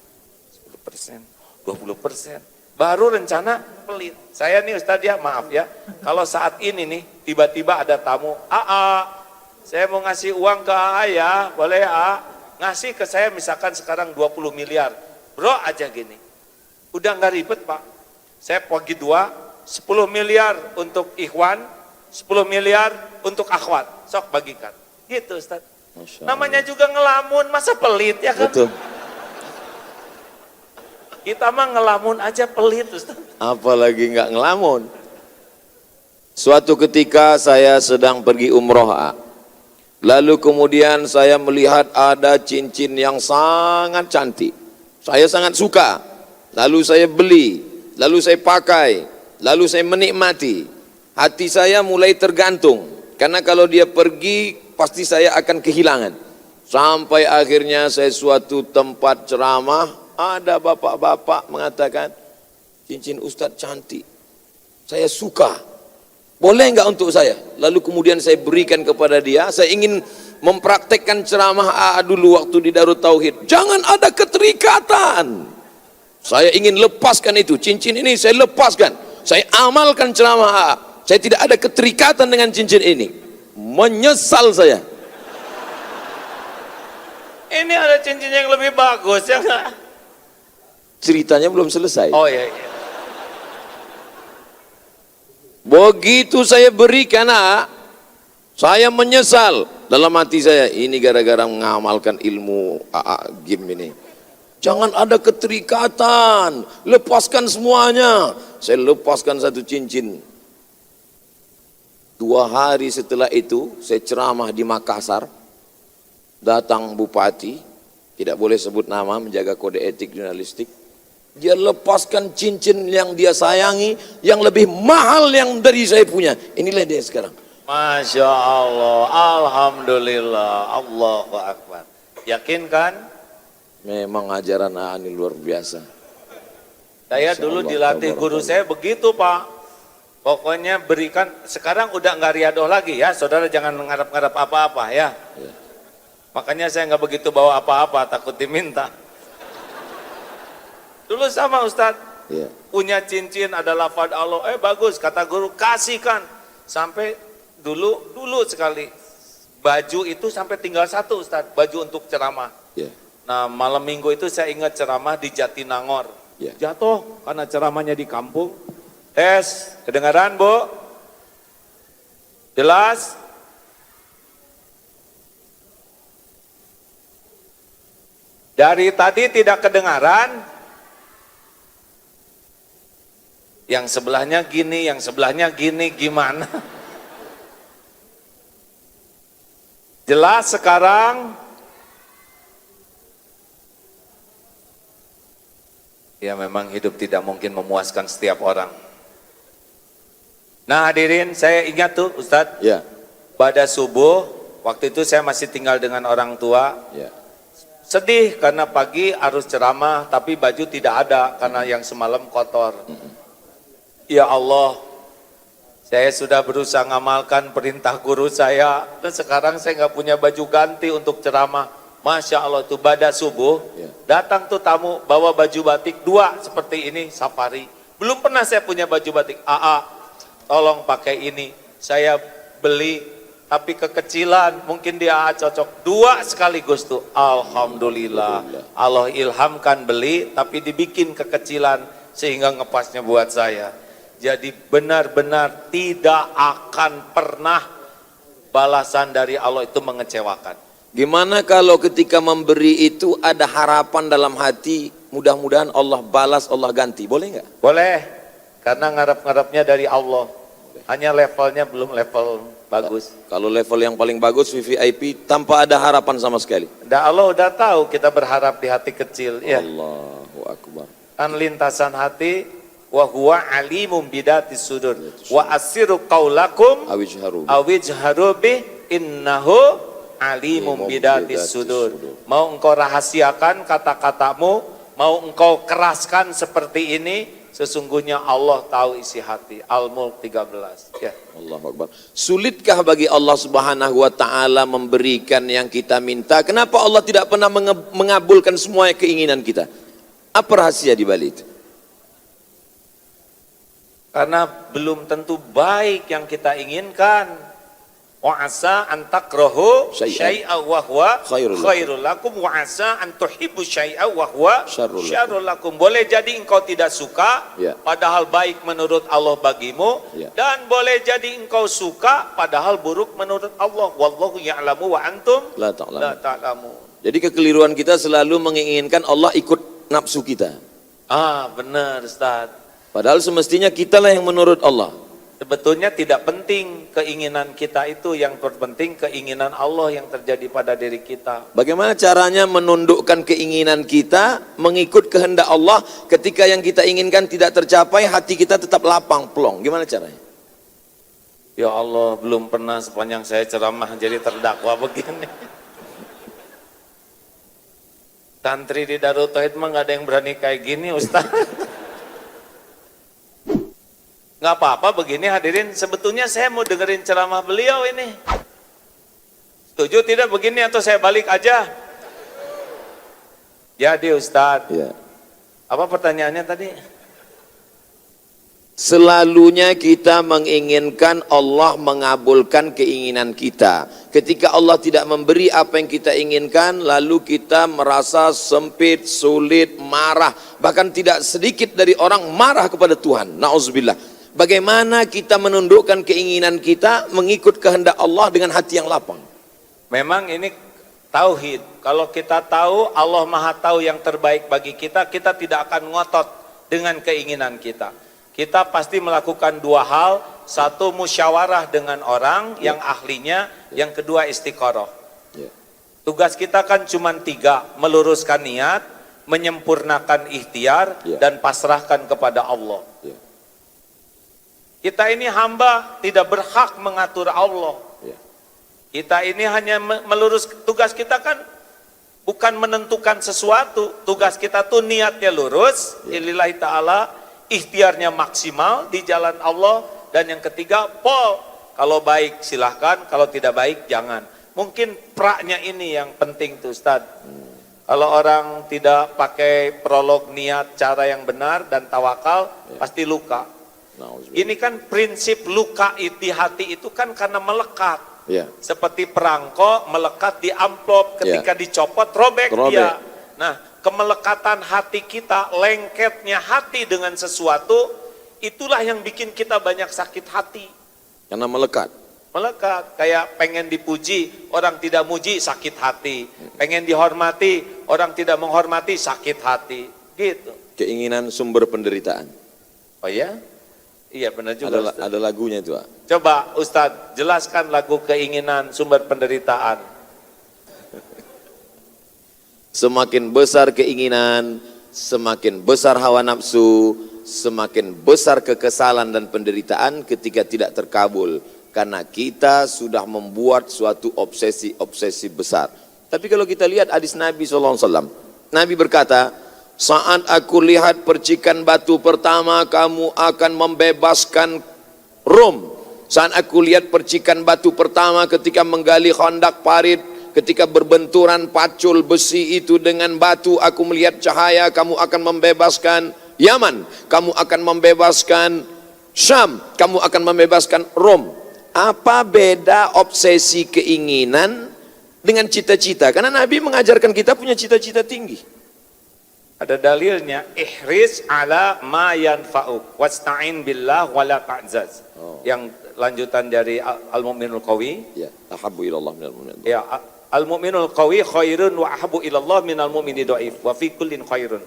Speaker 1: 10%, 20%. Baru rencana pelit. Saya nih Ustaz ya, maaf ya. Kalau saat ini nih, tiba-tiba ada tamu, saya mau ngasih uang ke AA ya, boleh A? Ngasih ke saya misalkan sekarang 20 miliar. Bro aja gini. Udah nggak ribet Pak. Saya bagi 10 miliar untuk ikhwan, 10 miliar untuk akhwat. Sok bagikan. Gitu Ustaz. Namanya juga ngelamun, masa pelit ya kan?
Speaker 3: Betul.
Speaker 1: Kita mah ngelamun aja pelit Ustaz.
Speaker 3: Apalagi nggak ngelamun. Suatu ketika saya sedang pergi umroh, lalu kemudian saya melihat ada cincin yang sangat cantik. Saya sangat suka. Lalu saya beli, lalu saya pakai, lalu saya menikmati. Hati saya mulai tergantung, karena kalau dia pergi pasti saya akan kehilangan. Sampai akhirnya saya suatu tempat ceramah, ada bapak-bapak mengatakan, cincin Ustadz cantik, saya suka, boleh enggak untuk saya? Lalu kemudian saya berikan kepada dia. Saya ingin mempraktekkan ceramah dulu waktu di Darut Tauhid. Jangan ada keterikatan. Saya ingin lepaskan itu, cincin ini saya lepaskan. Saya amalkan ceramah saya tidak ada keterikatan dengan cincin ini. Menyesal saya.
Speaker 1: Ini ada cincin yang lebih bagus ya enggak?
Speaker 3: Ceritanya belum selesai.
Speaker 1: Oh iya, iya.
Speaker 3: Begitu saya berikan, saya menyesal dalam hati saya. Ini gara-gara mengamalkan ilmu game ini. Jangan ada keterikatan, lepaskan semuanya. Saya lepaskan satu cincin. 2 hari setelah itu saya ceramah di Makassar. Datang bupati, tidak boleh sebut nama, menjaga kode etik jurnalistik. Dia lepaskan cincin yang dia sayangi, yang lebih mahal yang dari saya punya. Inilah dia sekarang.
Speaker 1: Masya Allah, Alhamdulillah, Allahu Akbar. Yakin kan?
Speaker 3: Memang ajaran ini luar biasa.
Speaker 1: Saya
Speaker 3: Masya
Speaker 1: dulu
Speaker 3: Allah,
Speaker 1: dilatih guru saya begitu Pak. Pokoknya berikan, sekarang udah nggak riadoh lagi ya, saudara jangan mengharap-harap apa-apa ya.
Speaker 3: Ya.
Speaker 1: Makanya saya nggak begitu bawa apa-apa, takut diminta. Dulu sama Ustadz,
Speaker 3: Ya.
Speaker 1: punya cincin ada lafaz Allah, bagus, kata guru, kasihkan. Sampai dulu sekali, baju itu sampai tinggal 1 Ustadz, baju untuk ceramah.
Speaker 3: Ya.
Speaker 1: Nah malam minggu itu saya ingat ceramah di Jatinangor.
Speaker 3: Ya.
Speaker 1: Jatuh karena ceramahnya di kampung. Tes, kedengaran Bu? Jelas? Dari tadi tidak kedengaran. Yang sebelahnya gini, yang sebelahnya gini, gimana? Jelas sekarang? Ya memang hidup tidak mungkin memuaskan setiap orang. Nah hadirin, saya ingat tuh Ustadz,
Speaker 3: Ya.
Speaker 1: pada subuh, waktu itu saya masih tinggal dengan orang tua.
Speaker 3: Ya.
Speaker 1: Sedih karena pagi harus ceramah, tapi baju tidak ada karena yang semalam kotor. Ya Allah, saya sudah berusaha ngamalkan perintah guru saya, dan sekarang saya nggak punya baju ganti untuk ceramah. Masya Allah tuh pada subuh,
Speaker 3: Ya.
Speaker 1: datang tuh tamu bawa baju batik 2 seperti ini, safari. Belum pernah saya punya baju batik. Tolong pakai ini. Saya beli, tapi kekecilan, mungkin dia cocok 2 sekaligus tuh. Alhamdulillah, Allah ilhamkan beli, tapi dibikin kekecilan sehingga ngepasnya buat saya. Jadi benar-benar tidak akan pernah balasan dari Allah itu mengecewakan.
Speaker 3: Gimana kalau ketika memberi itu ada harapan dalam hati, mudah-mudahan Allah balas, Allah ganti, boleh nggak?
Speaker 1: Boleh, karena ngarap-ngarapnya dari Allah. Hanya levelnya belum level
Speaker 2: bagus.
Speaker 3: Kalau level yang paling bagus VVIP tanpa ada harapan sama sekali.
Speaker 2: Allah udah tahu kita berharap di hati kecil, ya.
Speaker 3: Allahu Akbar.
Speaker 2: Kan lintasan hati, wa huwa alimum bidatis sudur. Wa asiru qaulakum awijharu bi innahu alimum bidatis sudur. Mau engkau rahasiakan kata-katamu, mau engkau keraskan seperti ini, sesungguhnya Allah tahu isi hati. Al-Mulk 13. Ya.
Speaker 3: Allahu Akbar. Sulitkah bagi Allah Subhanahu wa taala memberikan yang kita minta? Kenapa Allah tidak pernah mengabulkan semua keinginan kita? Apa rahasia di balik itu?
Speaker 2: Karena belum tentu baik yang kita inginkan. Wa asa an takrahu syai'a wa huwa khairul lakum wa asa an tuhibbu syai'a wa huwa syarrul lakum. Boleh jadi engkau tidak suka, padahal baik menurut Allah bagimu, dan boleh jadi engkau suka padahal buruk menurut Allah. Wallahu ya'lamu wa antum la ta'lamun.
Speaker 3: Jadi kekeliruan kita selalu menginginkan Allah ikut nafsu kita.
Speaker 2: Benar Ustaz.
Speaker 3: Padahal semestinya kitalah yang menurut Allah.
Speaker 2: Sebetulnya tidak penting keinginan kita itu, yang terpenting keinginan Allah yang terjadi pada diri kita.
Speaker 3: Bagaimana caranya menundukkan keinginan kita mengikut kehendak Allah ketika yang kita inginkan tidak tercapai, hati kita tetap lapang plong. Gimana caranya?
Speaker 2: Ya Allah, belum pernah sepanjang saya ceramah jadi terdakwa begini. Santri di Darut Tauhid mah nggak ada yang berani kayak gini, Ustaz. Nggak apa-apa begini hadirin, sebetulnya saya mau dengerin ceramah beliau ini. Setuju tidak begini atau saya balik aja? Jadi Ustadz, apa pertanyaannya tadi?
Speaker 3: Selalunya kita menginginkan Allah mengabulkan keinginan kita. Ketika Allah tidak memberi apa yang kita inginkan, lalu kita merasa sempit, sulit, marah. Bahkan tidak sedikit dari orang marah kepada Tuhan. Na'udzubillah. Bagaimana kita menundukkan keinginan kita mengikut kehendak Allah dengan hati yang lapang?
Speaker 2: Memang ini tauhid. Kalau kita tahu Allah Maha tahu yang terbaik bagi kita, kita tidak akan ngotot dengan keinginan kita. Kita pasti melakukan dua hal. Satu, musyawarah dengan orang yang ahlinya. Yang kedua, istiqoroh. Tugas kita kan cuma 3. Meluruskan niat, menyempurnakan ikhtiar, dan pasrahkan kepada Allah. Kita ini hamba, tidak berhak mengatur Allah. Kita ini hanya melurus, tugas kita kan bukan menentukan sesuatu. Tugas kita tuh niatnya lurus, lillahi ta'ala, ikhtiarnya maksimal di jalan Allah. Dan yang ketiga, kalau baik silahkan, kalau tidak baik jangan. Mungkin praknya ini yang penting tuh Ustaz. Kalau orang tidak pakai prolog niat cara yang benar dan tawakal, pasti luka. Ini kan prinsip luka di hati itu kan karena melekat. Seperti perangko melekat di amplop, ketika dicopot robek dia. Nah, kemelekatan hati kita, lengketnya hati dengan sesuatu, itulah yang bikin kita banyak sakit hati.
Speaker 3: Karena melekat.
Speaker 2: Melekat, kayak pengen dipuji, orang tidak muji, sakit hati. Pengen dihormati, orang tidak menghormati, sakit hati. Gitu.
Speaker 3: Keinginan sumber penderitaan.
Speaker 2: Oh ya? Iya benar juga.
Speaker 3: Ada lagunya itu.
Speaker 2: Coba Ustadz jelaskan lagu keinginan sumber penderitaan.
Speaker 3: Semakin besar keinginan, semakin besar hawa nafsu, semakin besar kekesalan dan penderitaan ketika tidak terkabul. Karena kita sudah membuat suatu obsesi besar. Tapi kalau kita lihat hadis Nabi SAW, Nabi berkata, saat aku lihat percikan batu pertama, kamu akan membebaskan Rom. Saat aku lihat percikan batu pertama ketika menggali khandak parit, ketika berbenturan pacul besi itu dengan batu, aku melihat cahaya, kamu akan membebaskan Yaman, kamu akan membebaskan Syam, kamu akan membebaskan Rom. Apa beda obsesi keinginan dengan cita-cita? Karena Nabi mengajarkan kita punya cita-cita tinggi.
Speaker 2: Ada dalilnya, ihris ala ma yanfa'uk wasta'in billah wala ta'zaz. Yang lanjutan dari Al-Mu'minul Qawi.
Speaker 3: Ya, ahabbu ilallah minal mu'min.
Speaker 2: Ya, Al-Mu'minul Qawi khairun wa ahabbu ilallah minal mu'mini dhaif wa fi kullin khairun.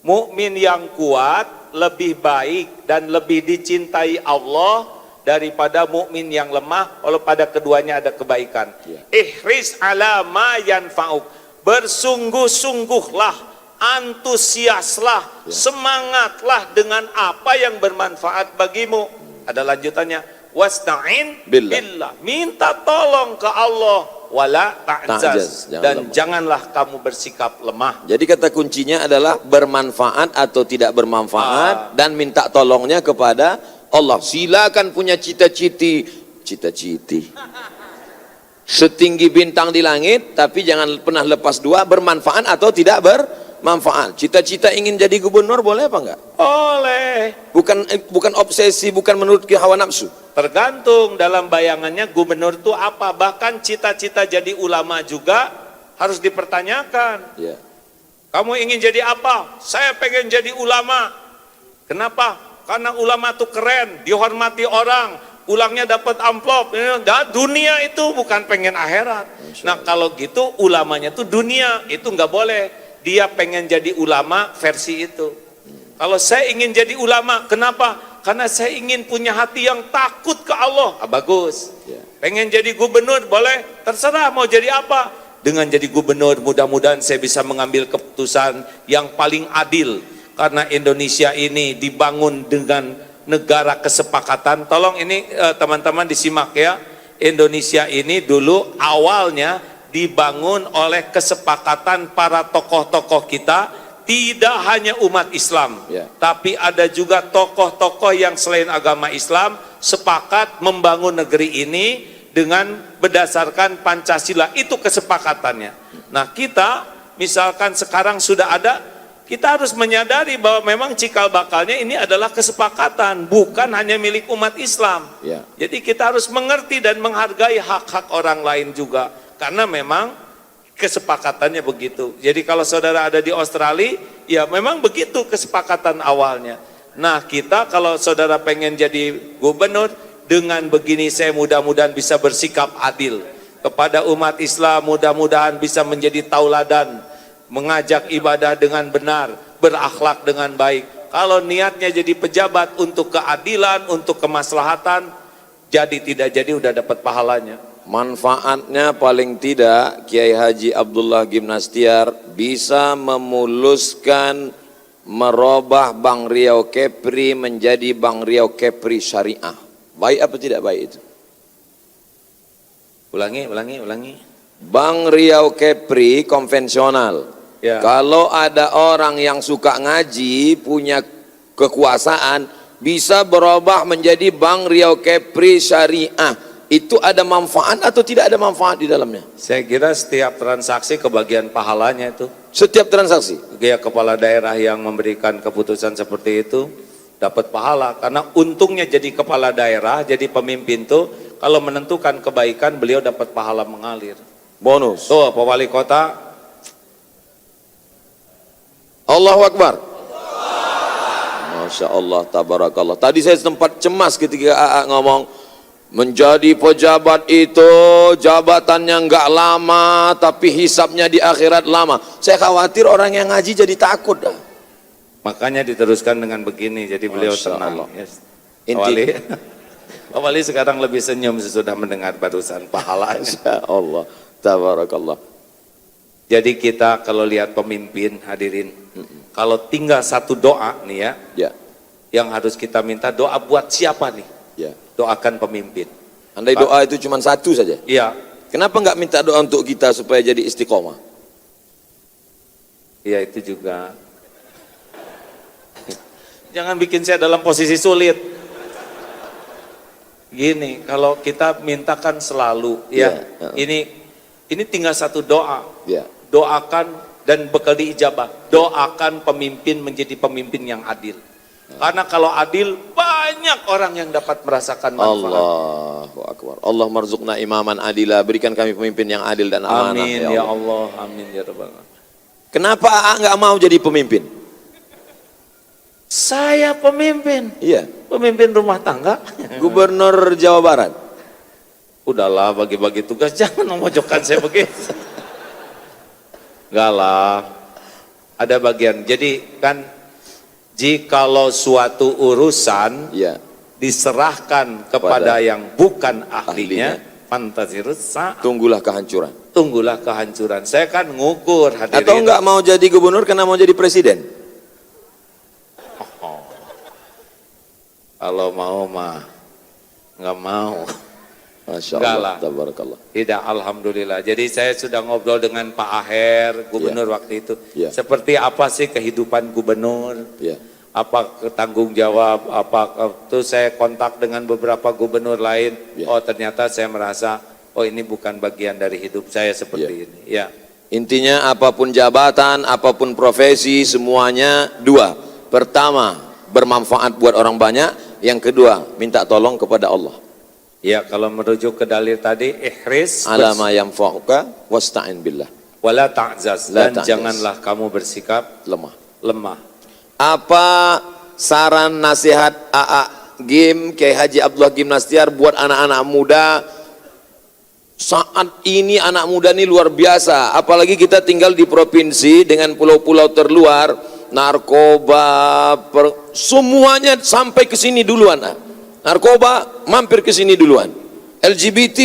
Speaker 2: Mukmin yang kuat lebih baik dan lebih dicintai Allah
Speaker 1: daripada mukmin yang lemah, walau pada keduanya ada kebaikan. Ihris ala ma yanfa'uk, bersungguh-sungguhlah, antusiaslah, semangatlah dengan apa yang bermanfaat bagimu. Ada lanjutannya, wasta'in billah, minta tolong ke Allah, wala ta'jaz, dan janganlah kamu bersikap lemah.
Speaker 3: Jadi kata kuncinya adalah bermanfaat atau tidak bermanfaat, dan minta tolongnya kepada Allah. Silakan punya cita-citi setinggi bintang di langit, tapi jangan pernah lepas dua, bermanfaat atau tidak bermanfaat. Cita-cita ingin jadi gubernur boleh apa enggak?
Speaker 1: Oleh.
Speaker 3: Bukan obsesi, bukan menurut hawa nafsu.
Speaker 1: Tergantung dalam bayangannya gubernur itu apa. Bahkan cita-cita jadi ulama juga harus dipertanyakan.
Speaker 3: Ya.
Speaker 1: Kamu ingin jadi apa? Saya pengen jadi ulama. Kenapa? Karena ulama itu keren, dihormati orang, ulangnya dapat amplop. Dunia itu bukan pengen akhirat. Nah kalau gitu ulamanya itu dunia, itu nggak boleh. Dia pengen jadi ulama versi itu. Kalau saya ingin jadi ulama, kenapa? Karena saya ingin punya hati yang takut ke Allah. Bagus. Pengen jadi gubernur, boleh. Terserah mau jadi apa. Dengan jadi gubernur, mudah-mudahan saya bisa mengambil keputusan yang paling adil. Karena Indonesia ini dibangun dengan negara kesepakatan. Tolong ini teman-teman disimak ya. Indonesia ini dulu awalnya dibangun oleh kesepakatan para tokoh-tokoh kita. Tidak hanya umat Islam, tapi ada juga tokoh-tokoh yang selain agama Islam sepakat membangun negeri ini dengan berdasarkan Pancasila. Itu kesepakatannya. Nah kita misalkan sekarang sudah ada, kita harus menyadari bahwa memang cikal bakalnya ini adalah kesepakatan, bukan hanya milik umat Islam. Jadi kita harus mengerti dan menghargai hak-hak orang lain juga, karena memang kesepakatannya begitu. Jadi kalau saudara ada di Australia, ya memang begitu kesepakatan awalnya. Nah kita kalau saudara pengen jadi gubernur, dengan begini saya mudah-mudahan bisa bersikap adil kepada umat Islam, mudah-mudahan bisa menjadi tauladan, mengajak ibadah dengan benar, berakhlak dengan baik. Kalau niatnya jadi pejabat untuk keadilan, untuk kemaslahatan, jadi tidak jadi udah dapat pahalanya.
Speaker 3: Manfaatnya paling tidak Kiai Haji Abdullah Gimnastiar bisa memuluskan, merubah Bank Riau Kepri menjadi Bank Riau Kepri Syariah. Baik apa tidak baik itu?
Speaker 1: Ulangi.
Speaker 3: Bank Riau Kepri konvensional. Kalau ada orang yang suka ngaji, punya kekuasaan, bisa berubah menjadi Bank Riau Kepri Syariah. Itu ada manfaat atau tidak ada manfaat di dalamnya?
Speaker 1: Saya kira setiap transaksi kebagian pahalanya itu.
Speaker 3: Setiap transaksi?
Speaker 1: Ya, kepala daerah yang memberikan keputusan seperti itu dapat pahala. Karena untungnya jadi kepala daerah, jadi pemimpin tuh, kalau menentukan kebaikan beliau dapat pahala mengalir.
Speaker 3: Bonus.
Speaker 1: Tuh, Pak Wali Kota.
Speaker 3: Allahu Akbar. Masya Allah, tabarakallah. Tadi saya sempat cemas ketika AA ngomong, menjadi pejabat itu jabatannya enggak lama, tapi hisabnya di akhirat lama. Saya khawatir orang yang ngaji jadi takut.
Speaker 1: Makanya diteruskan dengan begini, jadi beliau tenang. Yes. Pak Wali sekarang lebih senyum sesudah mendengar barusan pahalanya.
Speaker 3: Masya Allah, tabarakallah.
Speaker 1: Jadi kita kalau lihat pemimpin, hadirin, kalau tinggal satu doa nih ya, yang harus kita minta doa buat siapa nih? Doakan pemimpin.
Speaker 3: Andai doa itu cuma satu saja?
Speaker 1: Iya.
Speaker 3: Kenapa enggak minta doa untuk kita supaya jadi istiqomah?
Speaker 1: Iya itu juga. Jangan bikin saya dalam posisi sulit. Gini, kalau kita mintakan selalu, ini tinggal satu doa. Doakan dan bekal diijabah. Doakan pemimpin menjadi pemimpin yang adil. Karena kalau adil banyak orang yang dapat merasakan manfaat.
Speaker 3: Allahu Akbar. Allah marzuqna imaman adila, berikan kami pemimpin yang adil dan amanah.
Speaker 1: Amin ya Allah, amin ya rabbal alamin.
Speaker 3: Kenapa AA nggak mau jadi pemimpin?
Speaker 1: Saya pemimpin.
Speaker 3: Iya.
Speaker 1: Pemimpin rumah tangga.
Speaker 3: Gubernur Jawa Barat.
Speaker 1: Udahlah bagi-bagi tugas, jangan memojokkan saya begitu. Enggak lah. Ada bagian. Jadi kan jikalau suatu urusan diserahkan kepada yang bukan ahlinya, fantazirus sa'ah.
Speaker 3: Tunggulah kehancuran.
Speaker 1: Tunggulah kehancuran. Saya kan ngukur hadirin.
Speaker 3: Atau enggak mau jadi gubernur karena mau jadi presiden?
Speaker 1: Kalau mau mah nggak mau.
Speaker 3: Masya
Speaker 1: Enggak
Speaker 3: Allah,
Speaker 1: lah.
Speaker 3: tabarakallah.
Speaker 1: Tidak, alhamdulillah. Jadi saya sudah ngobrol dengan Pak Aher, gubernur waktu itu.
Speaker 3: Ya.
Speaker 1: Seperti apa sih kehidupan gubernur?
Speaker 3: Ya.
Speaker 1: Apa tanggung jawab? Itu saya kontak dengan beberapa gubernur lain.
Speaker 3: Ya.
Speaker 1: Oh ternyata saya merasa, oh ini bukan bagian dari hidup saya seperti ini. Ya.
Speaker 3: Intinya apapun jabatan, apapun profesi, semuanya dua. Pertama, bermanfaat buat orang banyak. Yang kedua, minta tolong kepada Allah.
Speaker 1: Ya, kalau merujuk ke dalil tadi, ihris
Speaker 3: Alama yang fauka wasta'in billah.
Speaker 1: wala ta'zaz,
Speaker 3: La
Speaker 1: dan
Speaker 3: ta'zaz.
Speaker 1: janganlah kamu bersikap lemah.
Speaker 3: Apa saran nasihat AA Gim, Kiai Haji Abdullah Gim Nastiar buat anak-anak muda? Saat ini anak muda ini luar biasa, apalagi kita tinggal di provinsi dengan pulau-pulau terluar, narkoba, semuanya sampai ke sini duluan. Narkoba mampir ke sini duluan, LGBT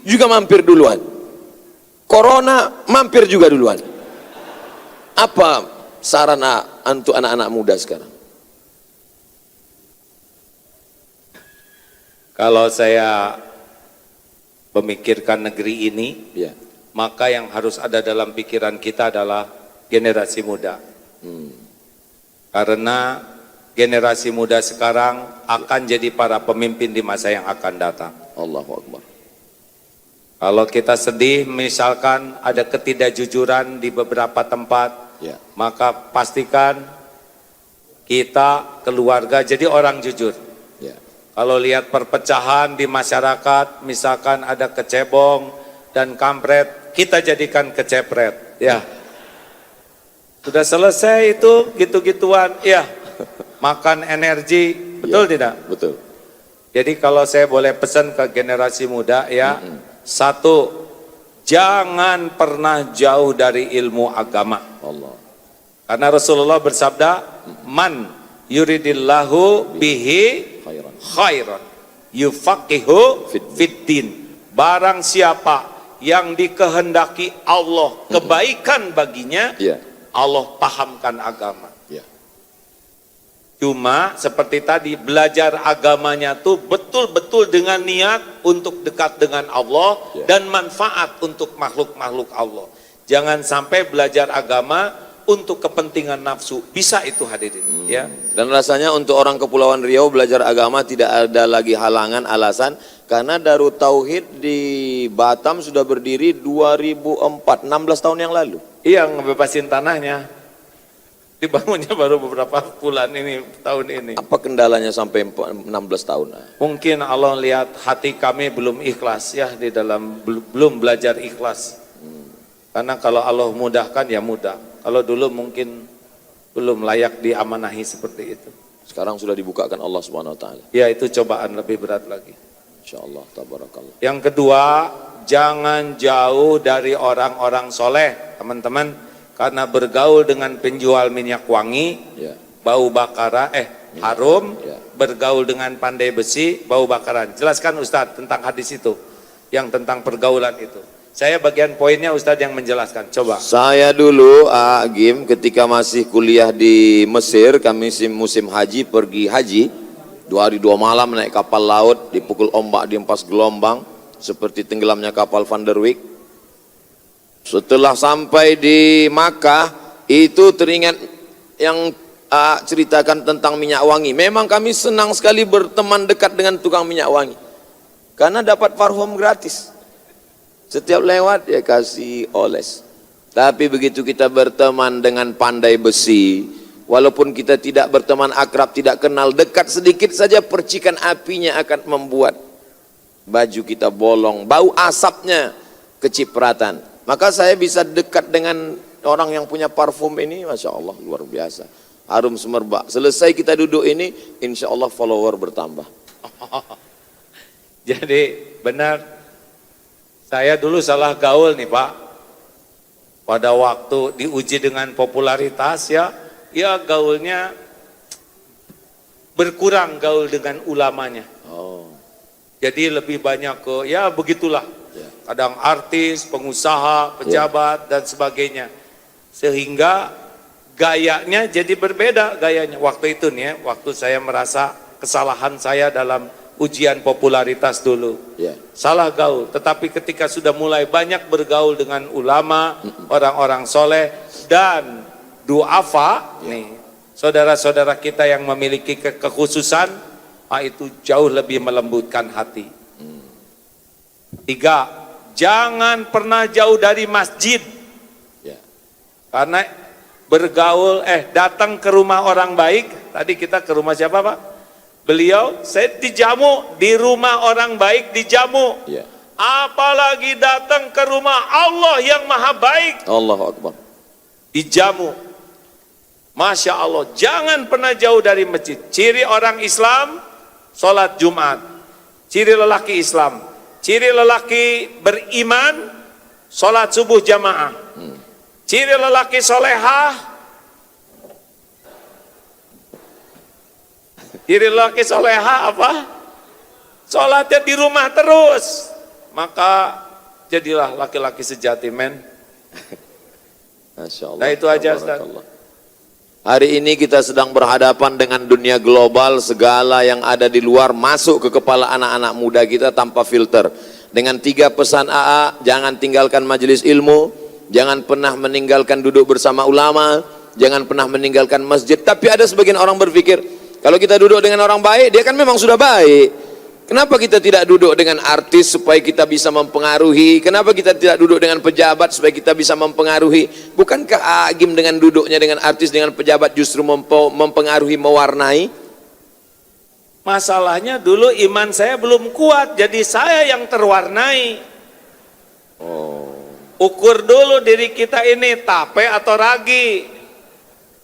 Speaker 3: juga mampir duluan, Corona mampir juga duluan. Apa sarana untuk anak-anak muda sekarang?
Speaker 1: Kalau saya memikirkan negeri ini,
Speaker 3: Ya.
Speaker 1: maka yang harus ada dalam pikiran kita adalah generasi muda. Karena generasi muda sekarang akan jadi para pemimpin di masa yang akan datang.
Speaker 3: Allahu Akbar.
Speaker 1: Kalau kita sedih, misalkan ada ketidakjujuran di beberapa tempat,
Speaker 3: Ya.
Speaker 1: maka pastikan kita keluarga jadi orang jujur.
Speaker 3: Ya.
Speaker 1: Kalau lihat perpecahan di masyarakat, misalkan ada kecebong dan kampret, kita jadikan kecepret. Ya, sudah selesai itu gitu-gituan. Ya, makan energi, betul tidak?
Speaker 3: Betul.
Speaker 1: Jadi kalau saya boleh pesan ke generasi muda, ya, satu, jangan pernah jauh dari ilmu agama.
Speaker 3: Allah.
Speaker 1: Karena Rasulullah bersabda, man yuridillahu bihi
Speaker 3: Khairan.
Speaker 1: khairan yufaqihu fiddin. Barang siapa yang dikehendaki Allah kebaikan baginya,
Speaker 3: Ya.
Speaker 1: Allah pahamkan agama.
Speaker 3: Ya.
Speaker 1: Cuma seperti tadi, belajar agamanya tuh betul-betul dengan niat untuk dekat dengan Allah dan manfaat untuk makhluk-makhluk Allah. Jangan sampai belajar agama untuk kepentingan nafsu. Bisa itu hadirin, ya.
Speaker 3: Dan rasanya untuk orang Kepulauan Riau belajar agama tidak ada lagi halangan, alasan karena Darut Tauhid di Batam sudah berdiri 2004, 16 tahun yang lalu.
Speaker 1: Iya, ngebebasin tanahnya. Dibangunnya baru beberapa bulan ini, tahun ini.
Speaker 3: Apa kendalanya sampai 16 tahun?
Speaker 1: Mungkin Allah lihat hati kami belum ikhlas ya, di dalam belum belajar ikhlas. Karena kalau Allah mudahkan ya mudah. Kalau dulu mungkin belum layak diamanahi seperti itu.
Speaker 3: Sekarang sudah dibukakan Allah Subhanahu wa taala.
Speaker 1: Ya, itu cobaan lebih berat lagi.
Speaker 3: Insyaallah, tabarakallah.
Speaker 1: Yang kedua, jangan jauh dari orang-orang soleh, teman-teman. Karena bergaul dengan penjual minyak wangi,
Speaker 3: Ya.
Speaker 1: bau bakara, harum,
Speaker 3: Ya.
Speaker 1: bergaul dengan pandai besi, bau bakaran. Jelaskan Ustadz tentang hadis itu, yang tentang pergaulan itu. Saya bagian poinnya Ustadz yang menjelaskan, coba.
Speaker 3: Saya dulu Agim ketika masih kuliah di Mesir, kami musim haji, pergi haji 2 hari 2 malam naik kapal laut, dipukul ombak, diempas gelombang seperti tenggelamnya kapal Van der Wijk. Setelah sampai di Makkah, itu teringat yang ceritakan tentang minyak wangi. Memang kami senang sekali berteman dekat dengan tukang minyak wangi, karena dapat parfum gratis. Setiap lewat ya kasih oles. Tapi begitu kita berteman dengan pandai besi, walaupun kita tidak berteman akrab, tidak kenal, dekat sedikit saja percikan apinya akan membuat baju kita bolong, bau asapnya kecipratan. Maka saya bisa dekat dengan orang yang punya parfum ini, Masya Allah, luar biasa. Harum semerbak. Selesai kita duduk ini, insya Allah follower bertambah.
Speaker 1: Jadi benar, saya dulu salah gaul nih Pak. Pada waktu diuji dengan popularitas ya gaulnya berkurang gaul dengan ulamanya.
Speaker 3: Oh.
Speaker 1: Jadi lebih banyak ke, ya begitulah.
Speaker 3: Ya.
Speaker 1: Kadang artis, pengusaha, pejabat, dan sebagainya. Sehingga gayanya jadi berbeda gayanya. Waktu itu nih ya, waktu saya merasa kesalahan saya dalam ujian popularitas dulu.
Speaker 3: Ya.
Speaker 1: Salah gaul, tetapi ketika sudah mulai banyak bergaul dengan ulama, orang-orang soleh, dan duafa, nih, saudara-saudara kita yang memiliki kekhususan, itu jauh lebih melembutkan hati. 3, jangan pernah jauh dari masjid.
Speaker 3: Ya.
Speaker 1: Karena bergaul, datang ke rumah orang baik. Tadi kita ke rumah siapa Pak? Beliau, saya dijamu di rumah orang baik, dijamu.
Speaker 3: Ya.
Speaker 1: Apalagi datang ke rumah Allah yang maha baik,
Speaker 3: Allahu Akbar.
Speaker 1: dijamu. Masya Allah, jangan pernah jauh dari masjid. Ciri orang Islam, sholat Jumat. Ciri lelaki Islam, ciri lelaki beriman, sholat subuh jamaah. Ciri lelaki solehah, ciri lelaki soleha apa? Sholatnya di rumah terus. Maka jadilah laki-laki sejati, men.
Speaker 3: Masya Allah.
Speaker 1: Nah itu aja, Ustaz.
Speaker 3: Hari ini kita sedang berhadapan dengan dunia global, segala yang ada di luar masuk ke kepala anak-anak muda kita tanpa filter. Dengan 3 pesan AA, jangan tinggalkan majelis ilmu, jangan pernah meninggalkan duduk bersama ulama, jangan pernah meninggalkan masjid. Tapi ada sebagian orang berpikir, kalau kita duduk dengan orang baik, dia kan memang sudah baik. Kenapa kita tidak duduk dengan artis supaya kita bisa mempengaruhi? Kenapa kita tidak duduk dengan pejabat supaya kita bisa mempengaruhi? Bukankah Agim dengan duduknya dengan artis, dengan pejabat justru mempengaruhi, mewarnai?
Speaker 1: Masalahnya dulu iman saya belum kuat, jadi saya yang terwarnai. Ukur dulu diri kita ini tape atau ragi.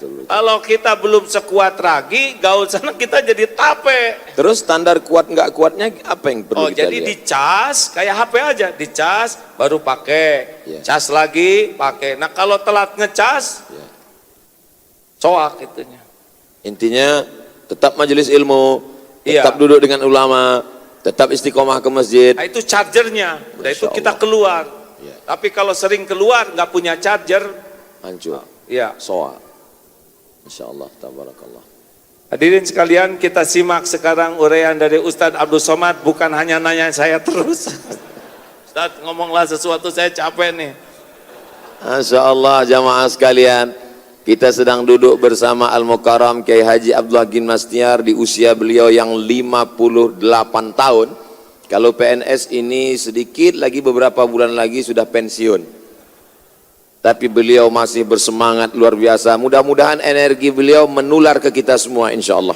Speaker 1: Kalau kita belum sekuat ragi, gaul sana kita jadi tape.
Speaker 3: Terus standar kuat nggak kuatnya apa yang perlu kita
Speaker 1: jadi
Speaker 3: lihat?
Speaker 1: dicas kayak HP aja, dicas baru pakai, cas lagi pakai. Nah kalau telat ngecas, soak itunya.
Speaker 3: Intinya tetap majelis ilmu, tetap duduk dengan ulama, tetap istiqomah ke masjid.
Speaker 1: Nah itu chargernya, udah itu
Speaker 3: Masya
Speaker 1: kita
Speaker 3: Allah.
Speaker 1: keluar.
Speaker 3: Ya.
Speaker 1: Tapi kalau sering keluar nggak punya charger,
Speaker 3: Hancur,
Speaker 1: ya.
Speaker 3: soa. Insya Allah, tabarakallah.
Speaker 1: Hadirin sekalian, kita simak sekarang uraian dari Ustadz Abdul Somad. Bukan hanya nanya saya terus. Ustadz ngomonglah sesuatu, saya capek nih.
Speaker 3: Masya Allah, jamaah sekalian, kita sedang duduk bersama Al-Mukarram Kiai Haji Abdullah Gimnastiar di usia beliau yang 58 tahun. Kalau PNS ini sedikit lagi, beberapa bulan lagi sudah pensiun. Tapi beliau masih bersemangat luar biasa. Mudah-mudahan energi beliau menular ke kita semua insya Allah.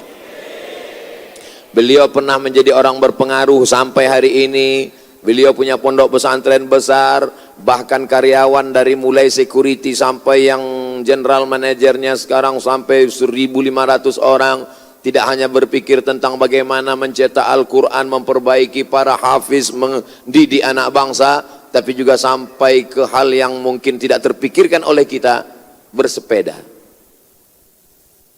Speaker 3: Beliau pernah menjadi orang berpengaruh sampai hari ini. Beliau punya pondok pesantren besar, bahkan karyawan dari mulai security sampai yang general manajernya sekarang sampai 1.500 orang. Tidak hanya berpikir tentang bagaimana mencetak Al-Quran, memperbaiki para hafiz, mendidik anak bangsa, tapi juga sampai ke hal yang mungkin tidak terpikirkan oleh kita, bersepeda.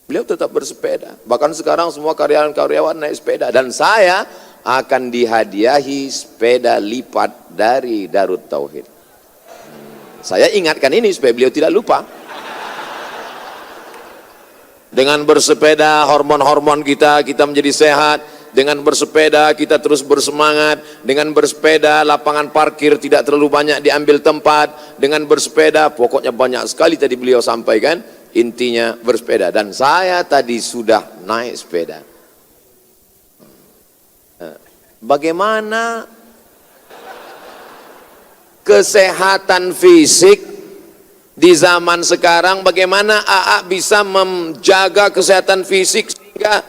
Speaker 3: Beliau tetap bersepeda. Bahkan sekarang semua karyawan-karyawan naik sepeda. Dan saya akan dihadiahi sepeda lipat dari Darut Tauhid. Saya ingatkan ini supaya beliau tidak lupa. Dengan bersepeda hormon-hormon kita menjadi sehat. Dengan bersepeda kita terus bersemangat. Dengan bersepeda lapangan parkir tidak terlalu banyak diambil tempat. Dengan bersepeda pokoknya banyak sekali tadi beliau sampaikan. Intinya bersepeda. Dan saya tadi sudah naik sepeda. Bagaimana kesehatan fisik di zaman sekarang, bagaimana AA bisa menjaga kesehatan fisik sehingga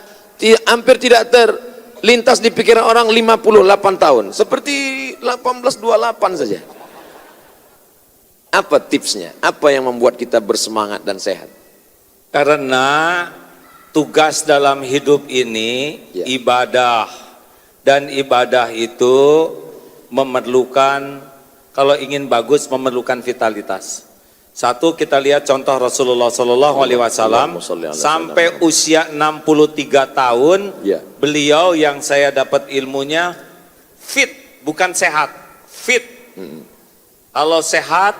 Speaker 3: hampir tidak terlintas di pikiran orang 58 tahun, seperti 1828 saja. Apa tipsnya? Apa yang membuat kita bersemangat dan sehat?
Speaker 1: Karena tugas dalam hidup ini ibadah, dan ibadah itu memerlukan, kalau ingin bagus memerlukan vitalitas. Satu, kita lihat contoh Rasulullah Sallallahu Alaihi Wasallam sampai usia 63 tahun,
Speaker 3: Ya.
Speaker 1: beliau yang saya dapat ilmunya fit, bukan sehat, fit. Kalau sehat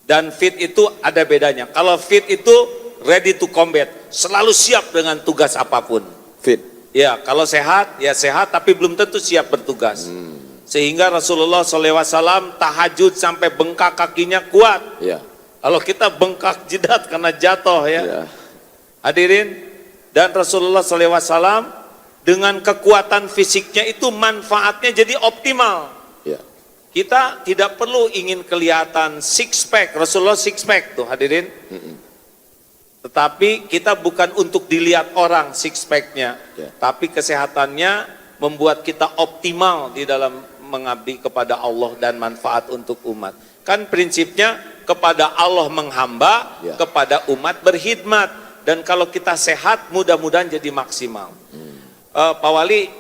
Speaker 1: dan fit itu ada bedanya. Kalau fit itu ready to combat, selalu siap dengan tugas apapun.
Speaker 3: Fit.
Speaker 1: Ya, kalau sehat, ya sehat tapi belum tentu siap bertugas. Sehingga Rasulullah SAW tahajud sampai bengkak kakinya kuat.
Speaker 3: Ya.
Speaker 1: Kalau kita bengkak jidat karena jatuh ya.
Speaker 3: Ya.
Speaker 1: Hadirin, dan Rasulullah SAW dengan kekuatan fisiknya itu manfaatnya jadi optimal.
Speaker 3: Ya.
Speaker 1: Kita tidak perlu ingin kelihatan six pack, Rasulullah six pack tuh hadirin. Tetapi kita bukan untuk dilihat orang six packnya,
Speaker 3: Ya.
Speaker 1: tapi kesehatannya membuat kita optimal di dalam mengabdi kepada Allah dan manfaat untuk umat. Kan prinsipnya kepada Allah menghamba,
Speaker 3: Ya.
Speaker 1: kepada umat berkhidmat. Dan kalau kita sehat, mudah-mudahan jadi maksimal. Pak Wali,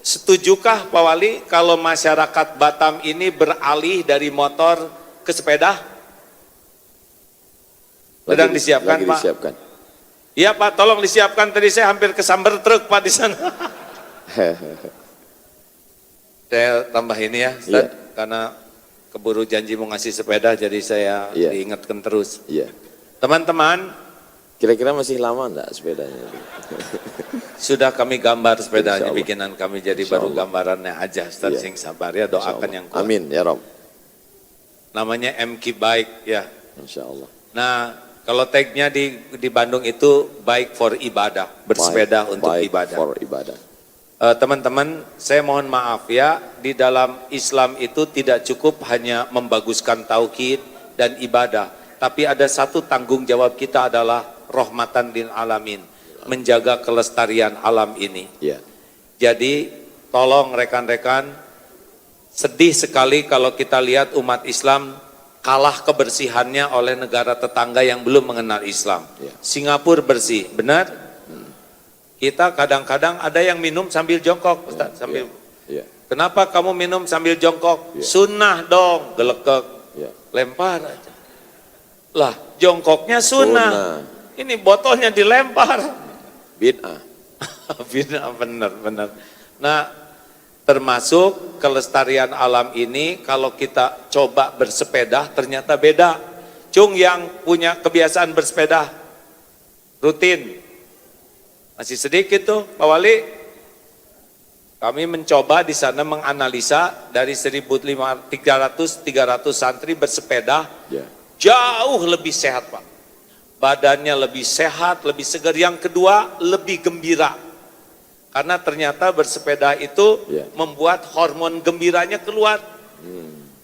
Speaker 1: setujukah Pak Wali kalau masyarakat Batam ini beralih dari motor ke sepeda? Sedang disiapkan,
Speaker 3: lagi
Speaker 1: Pak.
Speaker 3: disiapkan.
Speaker 1: Iya Pak, tolong disiapkan. Tadi saya hampir kesambar truk Pak di sana. Saya tambah ini ya, Ustaz, karena keburu janji mau ngasih sepeda, jadi saya
Speaker 3: Iya.
Speaker 1: diingatkan terus.
Speaker 3: Iya.
Speaker 1: Teman-teman,
Speaker 3: Kira-kira masih lama enggak sepedanya?
Speaker 1: sudah kami gambar sepedanya,
Speaker 3: Insya Allah.
Speaker 1: bikinan kami, jadi
Speaker 3: Insya
Speaker 1: baru
Speaker 3: Allah.
Speaker 1: gambarannya aja. Ustaz,
Speaker 3: Iya.
Speaker 1: sing sabar ya, doakan yang kuat.
Speaker 3: Amin ya Rob.
Speaker 1: Namanya MK Bike ya.
Speaker 3: Insya Allah.
Speaker 1: Nah, kalau tagnya di Bandung itu bike for ibadah, bersepeda untuk
Speaker 3: Baik
Speaker 1: ibadah.
Speaker 3: for ibadah.
Speaker 1: Teman-teman, saya mohon maaf ya, di dalam Islam itu tidak cukup hanya membaguskan tauhid dan ibadah, tapi ada satu tanggung jawab kita adalah rahmatan lil alamin, menjaga kelestarian alam ini.
Speaker 3: Ya.
Speaker 1: Jadi tolong rekan-rekan, sedih sekali kalau kita lihat umat Islam kalah kebersihannya oleh negara tetangga yang belum mengenal Islam.
Speaker 3: Ya.
Speaker 1: Singapura bersih, benar? Kita kadang-kadang ada yang minum sambil jongkok, Ustaz, sambil.
Speaker 3: Ya.
Speaker 1: Kenapa kamu minum sambil jongkok?
Speaker 3: Ya.
Speaker 1: Sunnah dong, gelekek,
Speaker 3: Ya.
Speaker 1: lempar aja. Lah, jongkoknya sunnah. Ini botolnya dilempar.
Speaker 3: Bid'ah.
Speaker 1: Bid'ah, benar. Nah, termasuk kelestarian alam ini kalau kita coba bersepeda ternyata beda. Cung yang punya kebiasaan bersepeda rutin. Masih sedikit tuh, Pak Wali. Kami mencoba di sana menganalisa dari 1.300 santri bersepeda,
Speaker 3: Ya.
Speaker 1: jauh lebih sehat, Pak. Badannya lebih sehat, lebih segar. Yang kedua, lebih gembira. Karena ternyata bersepeda itu
Speaker 3: Ya.
Speaker 1: membuat hormon gembiranya keluar.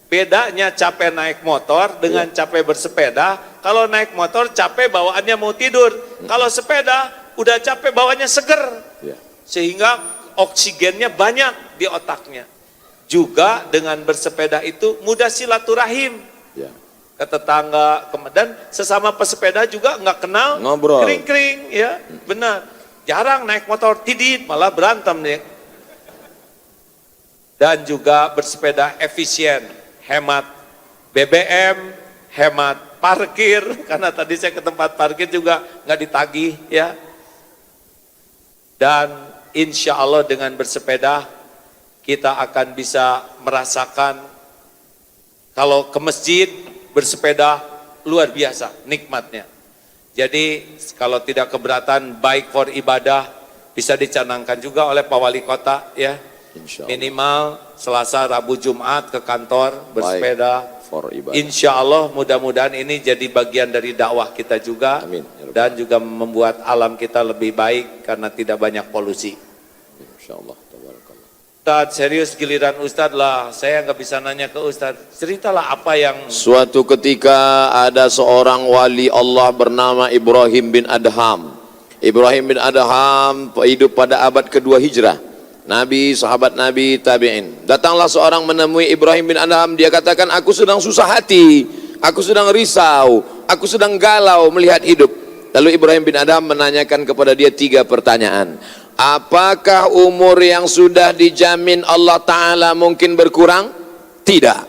Speaker 1: Bedanya capek naik motor dengan capek bersepeda. Kalau naik motor capek bawaannya mau tidur. Kalau sepeda udah capek bawaannya seger.
Speaker 3: Ya.
Speaker 1: Sehingga oksigennya banyak di otaknya. Juga dengan bersepeda itu mudah silaturahim
Speaker 3: Ya.
Speaker 1: ke tetangga, dan sesama pesepeda juga nggak kenal
Speaker 3: Ngobrol.
Speaker 1: kering-kering ya, benar. Jarang naik motor tidit, malah berantem nih. Dan juga bersepeda efisien, hemat BBM, hemat parkir, karena tadi saya ke tempat parkir juga nggak ditagih ya. Dan insya Allah dengan bersepeda kita akan bisa merasakan kalau ke masjid bersepeda luar biasa nikmatnya. Jadi kalau tidak keberatan bike for ibadah bisa dicanangkan juga oleh Pak Wali Kota ya.
Speaker 3: Insya Allah.
Speaker 1: Minimal Selasa, Rabu, Jumat ke kantor bersepeda.
Speaker 3: For ibadah.
Speaker 1: Insya Allah mudah-mudahan ini jadi bagian dari dakwah kita juga.
Speaker 3: Amin. Ya Rabbal
Speaker 1: Dan juga membuat alam kita lebih baik karena tidak banyak polusi.
Speaker 3: Insya Allah. Tabarakallah.
Speaker 1: Ustadz, serius giliran Ustadz lah, saya nggak bisa nanya ke Ustadz. Ceritalah apa yang
Speaker 3: Suatu ketika ada seorang wali Allah bernama Ibrahim bin Adham. Ibrahim bin Adham hidup pada abad kedua Hijrah. Nabi, sahabat Nabi, tabi'in. Datanglah seorang menemui Ibrahim bin Adham. Dia katakan, aku sedang susah hati, aku sedang risau, aku sedang galau melihat hidup. Lalu Ibrahim bin Adham menanyakan kepada dia 3 pertanyaan. Apakah umur yang sudah dijamin Allah Ta'ala mungkin berkurang? Tidak.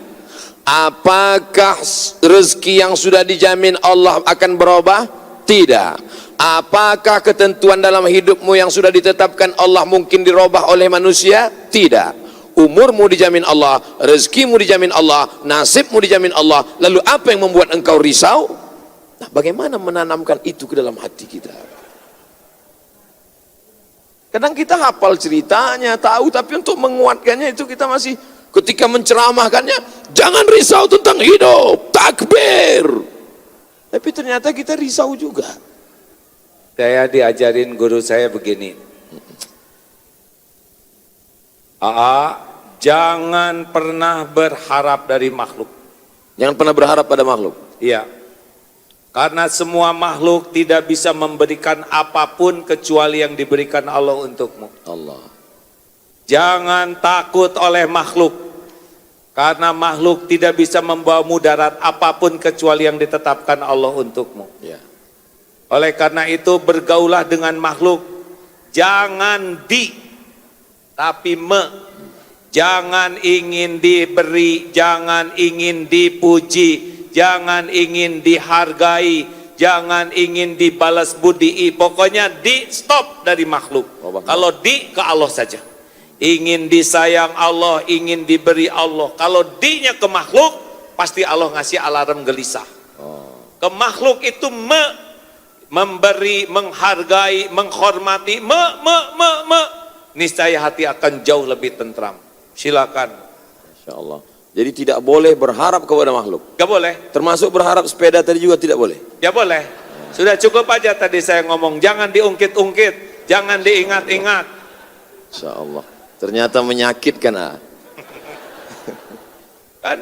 Speaker 3: Apakah rezeki yang sudah dijamin Allah akan berubah? Tidak. Apakah ketentuan dalam hidupmu yang sudah ditetapkan Allah mungkin dirubah oleh manusia? Tidak. Umurmu dijamin Allah, rezekimu dijamin Allah, nasibmu dijamin Allah. Lalu apa yang membuat engkau risau? Nah, bagaimana menanamkan itu ke dalam hati kita? Kadang kita hafal ceritanya, tahu, tapi untuk menguatkannya itu kita masih, ketika menceramahkannya, jangan risau tentang hidup, takbir. Tapi ternyata kita risau juga.
Speaker 1: Saya diajarin guru saya begini, jangan pernah berharap dari makhluk.
Speaker 3: Jangan pernah berharap pada makhluk.
Speaker 1: Iya, karena semua makhluk tidak bisa memberikan apapun kecuali yang diberikan Allah untukmu.
Speaker 3: Allah.
Speaker 1: Jangan takut oleh makhluk, karena makhluk tidak bisa membawa mudarat apapun kecuali yang ditetapkan Allah untukmu.
Speaker 3: Ya.
Speaker 1: Oleh karena itu bergaulah dengan makhluk, jangan tapi jangan ingin diberi, jangan ingin dipuji, jangan ingin dihargai, jangan ingin dibalas budi. Pokoknya stop dari makhluk. Kalau ke Allah saja. Ingin disayang Allah, ingin diberi Allah. Kalau nya ke makhluk, pasti Allah ngasih alarm gelisah. Ke makhluk itu memberi, menghargai, menghormati, niscaya hati akan jauh lebih tentram. Silakan.
Speaker 3: Masya Allah. Jadi tidak boleh berharap kepada makhluk.
Speaker 1: Gak boleh.
Speaker 3: Termasuk berharap sepeda tadi juga tidak boleh.
Speaker 1: Ya boleh. Sudah cukup aja tadi saya ngomong. Jangan diungkit-ungkit, jangan diingat-ingat.
Speaker 3: Masya Allah. Ternyata menyakitkan.
Speaker 1: Kan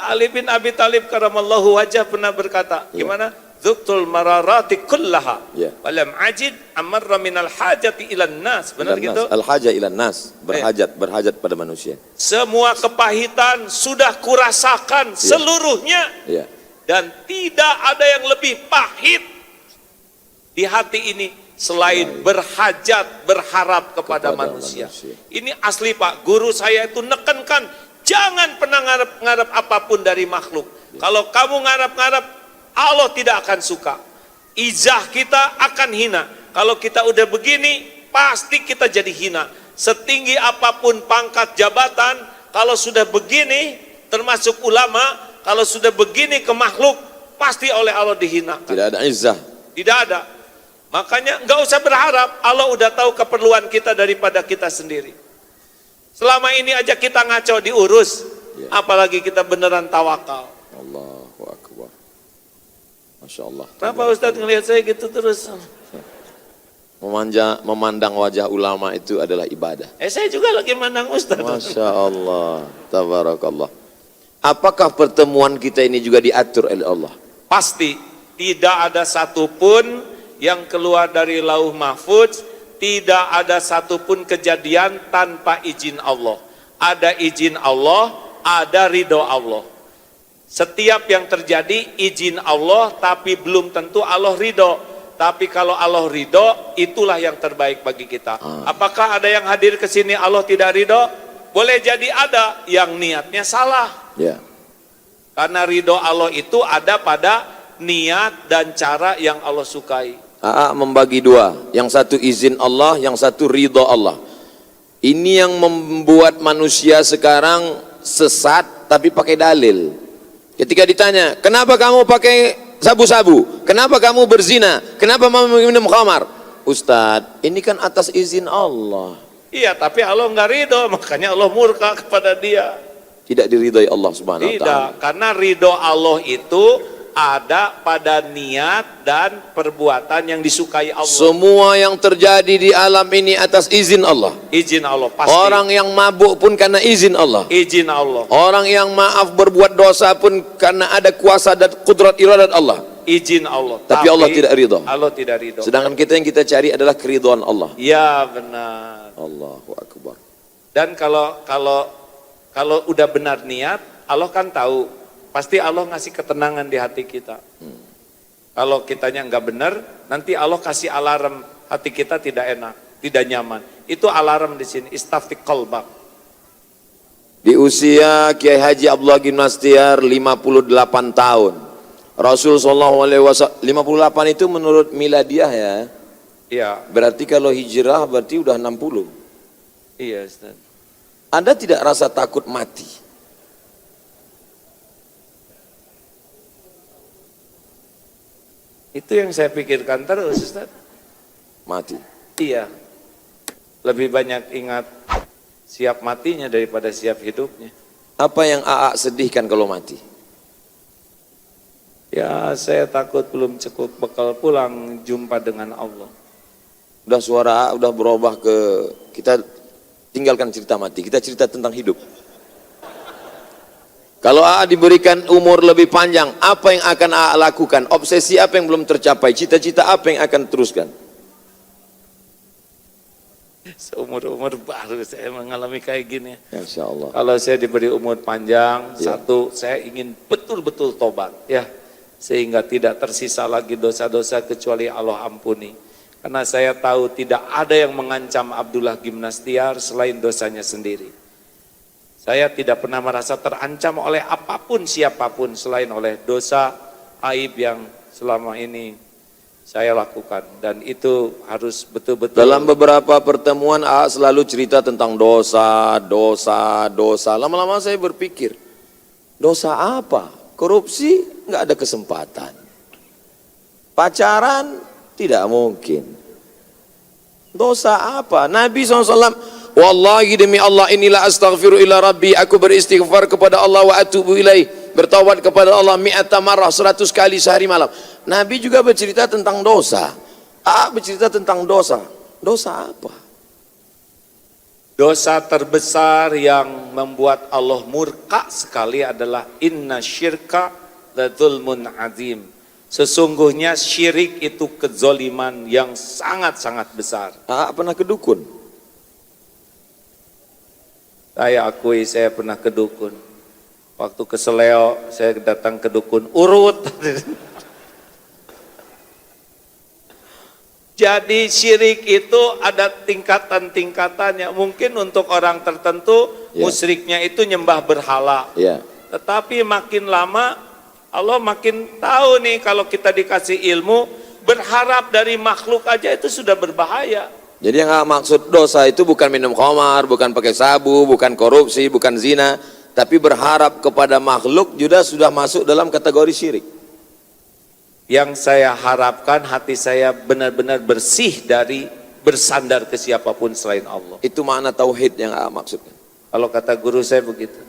Speaker 1: Ali bin Abi Thalib karamallahu wajah pernah berkata, gimana? Dzuktul mararati kullaha walam ajid amarra minal hajati ilan nas. Benar gitu?
Speaker 3: Al-haja ilan nas, berhajat pada manusia.
Speaker 1: Semua kepahitan sudah kurasakan seluruhnya. Dan tidak ada yang lebih pahit di hati ini selain berhajat, berharap kepada manusia. Ini asli Pak, guru saya itu nekankan, jangan pernah ngarep-ngarep apapun dari makhluk. Kalau kamu ngarep-ngarep, Allah tidak akan suka. Izah kita akan hina. Kalau kita udah begini, pasti kita jadi hina. Setinggi apapun pangkat jabatan, kalau sudah begini, termasuk ulama, kalau sudah begini ke makhluk, pasti oleh Allah dihina.
Speaker 3: Tidak ada izah.
Speaker 1: Tidak ada. Makanya nggak usah berharap, Allah udah tahu keperluan kita daripada kita sendiri. Selama ini aja kita ngaco diurus, apalagi kita beneran tawakal.
Speaker 3: Allahu Akbar. Masya Allah.
Speaker 1: Kenapa Ustadz ngelihat saya gitu terus?
Speaker 3: Memandang wajah ulama itu adalah ibadah.
Speaker 1: Saya juga lagi mandang Ustadz.
Speaker 3: Masya Allah. Tabarakallah. Apakah pertemuan kita ini juga diatur oleh Allah?
Speaker 1: Pasti. Tidak ada satupun yang keluar dari lauh mahfudz, tidak ada satupun kejadian tanpa izin Allah. Ada izin Allah, ada ridho Allah. Setiap yang terjadi izin Allah, tapi belum tentu Allah ridho. Tapi kalau Allah ridho, itulah yang terbaik bagi kita. Apakah ada yang hadir ke sini Allah tidak ridho? Boleh jadi ada yang niatnya salah. Karena ridho Allah itu ada pada niat dan cara yang Allah sukai.
Speaker 3: Membagi dua, yang satu izin Allah, yang satu ridho Allah. Ini yang membuat manusia sekarang sesat tapi pakai dalil. Ketika ditanya, kenapa kamu pakai sabu-sabu? Kenapa kamu berzina? Kenapa kamu minum khamar? Ustadz, ini kan atas izin Allah.
Speaker 1: Iya, tapi Allah nggak ridho, makanya Allah murka kepada dia.
Speaker 3: Tidak diridhoi Allah Subhanahu wa ta'ala.
Speaker 1: Tidak, karena ridho Allah itu ada pada niat dan perbuatan yang disukai Allah.
Speaker 3: Semua yang terjadi di alam ini atas izin Allah.
Speaker 1: Izin Allah pasti.
Speaker 3: Orang yang mabuk pun karena izin Allah.
Speaker 1: Izin Allah.
Speaker 3: Orang yang maaf berbuat dosa pun karena ada kuasa dan kudrat iradat Allah.
Speaker 1: Izin Allah.
Speaker 3: Tapi Allah tidak ridho.
Speaker 1: Allah tidak ridho.
Speaker 3: Sedangkan kita yang kita cari adalah keridhaan Allah.
Speaker 1: Ya benar.
Speaker 3: Allahu Akbar.
Speaker 1: Dan kalau udah benar niat, Allah kan tahu. Pasti Allah ngasih ketenangan di hati kita. Kalau kitanya nggak benar, nanti Allah kasih alarm hati kita tidak enak, tidak nyaman. Itu alarm di sini. Istafti qalbak.
Speaker 3: Di usia Kiai Haji Abdullah Gimnastiar 58 tahun. Rasul sallallahu alaihi wasallam 58 itu menurut miladiah ya.
Speaker 1: Iya.
Speaker 3: Berarti kalau hijrah berarti udah 60.
Speaker 1: Iya, Ustaz.
Speaker 3: Anda tidak rasa takut mati?
Speaker 1: Itu yang saya pikirkan terus, Ustaz.
Speaker 3: Mati.
Speaker 1: Iya. Lebih banyak ingat siap matinya daripada siap hidupnya.
Speaker 3: Apa yang AA sedihkan kalau mati?
Speaker 1: Ya, saya takut belum cukup bekal pulang jumpa dengan Allah.
Speaker 3: Udah suara AA udah berubah ke, kita tinggalkan cerita mati, kita cerita tentang hidup. Kalau AA diberikan umur lebih panjang, apa yang akan AA lakukan? Obsesi apa yang belum tercapai? Cita-cita apa yang akan teruskan?
Speaker 1: Seumur-umur baru saya mengalami kayak gini.
Speaker 3: Insya Allah.
Speaker 1: Kalau saya diberi umur panjang,
Speaker 3: Ya.
Speaker 1: satu, saya ingin betul-betul tobat, ya, sehingga tidak tersisa lagi dosa-dosa kecuali Allah ampuni. Karena saya tahu tidak ada yang mengancam Abdullah Gimnastiar selain dosanya sendiri. Saya tidak pernah merasa terancam oleh apapun siapapun selain oleh dosa aib yang selama ini saya lakukan, dan itu harus betul-betul.
Speaker 3: Dalam beberapa pertemuan AA selalu cerita tentang dosa, dosa, dosa. Lama-lama saya berpikir, dosa apa? Korupsi nggak ada kesempatan. Pacaran tidak mungkin. Dosa apa? Nabi SAW, wallahi demi Allah inilah astaghfiru ila rabbi, aku beristighfar kepada Allah wa atubu ilaih, bertaubat kepada Allah mi'ata marrah, 100 kali sehari malam. Nabi juga bercerita tentang dosa. Bercerita tentang dosa. Dosa apa?
Speaker 1: Dosa terbesar yang membuat Allah murka sekali adalah inna syirka ladzulmun azim. Sesungguhnya syirik itu kezoliman yang sangat-sangat besar.
Speaker 3: Pernah ke dukun?
Speaker 1: Saya akui saya pernah ke dukun. Waktu ke Seleo saya datang ke dukun urut. Jadi syirik itu ada tingkatan-tingkatannya. Mungkin untuk orang tertentu musyriknya itu nyembah berhala.
Speaker 3: Ya.
Speaker 1: Tetapi makin lama Allah makin tahu nih kalau kita dikasih ilmu, berharap dari makhluk aja itu sudah berbahaya.
Speaker 3: Jadi yang maksud dosa itu bukan minum khamar, bukan pakai sabu, bukan korupsi, bukan zina, tapi berharap kepada makhluk juga sudah masuk dalam kategori syirik.
Speaker 1: Yang saya harapkan hati saya benar-benar bersih dari bersandar ke siapapun selain Allah.
Speaker 3: Itu makna tauhid yang maksudkan.
Speaker 1: Kalau kata guru saya begitu.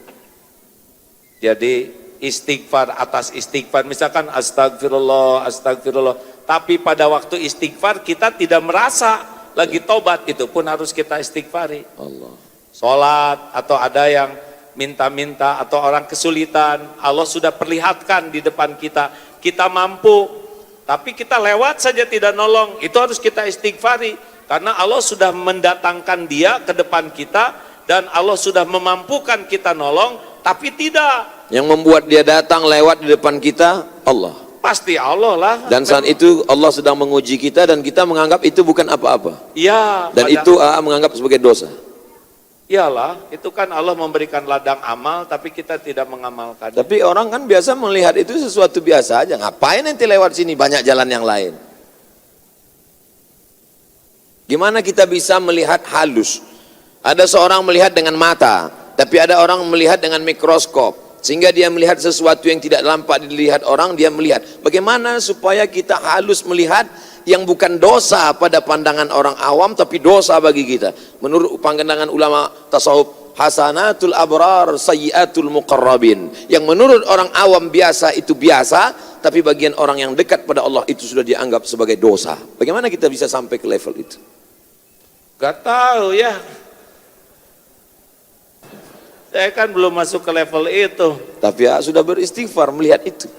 Speaker 1: Jadi istighfar atas istighfar, misalkan astagfirullah, astagfirullah. Tapi pada waktu istighfar kita tidak merasa lagi tobat, itu pun harus kita istighfari.
Speaker 3: Allah.
Speaker 1: Sholat atau ada yang minta-minta atau orang kesulitan, Allah sudah perlihatkan di depan kita. Kita mampu, tapi kita lewat saja tidak nolong, itu harus kita istighfari. Karena Allah sudah mendatangkan dia ke depan kita, dan Allah sudah memampukan kita nolong, tapi tidak.
Speaker 3: Yang membuat dia datang lewat di depan kita, Allah.
Speaker 1: Pasti Allah lah.
Speaker 3: Dan saat itu Allah sedang menguji kita dan kita menganggap itu bukan apa-apa.
Speaker 1: Ya.
Speaker 3: Dan itu menganggap sebagai dosa.
Speaker 1: Iyalah, itu kan Allah memberikan ladang amal, tapi kita tidak mengamalkan.
Speaker 3: Tapi orang kan biasa melihat itu sesuatu biasa aja. Ngapain nanti lewat sini, banyak jalan yang lain. Gimana kita bisa melihat halus? Ada seorang melihat dengan mata, tapi ada orang melihat dengan mikroskop. Sehingga dia melihat sesuatu yang tidak nampak dilihat orang, dia melihat. Bagaimana supaya kita halus melihat yang bukan dosa pada pandangan orang awam, tapi dosa bagi kita. Menurut pandangan ulama tasawuf, hasanatul abrar sayyiatul muqarrabin. Yang menurut orang awam biasa itu biasa, tapi bagian orang yang dekat pada Allah itu sudah dianggap sebagai dosa. Bagaimana kita bisa sampai ke level itu?
Speaker 1: Gak tahu ya. Saya kan belum masuk ke level itu.
Speaker 3: Tapi sudah beristighfar melihat itu.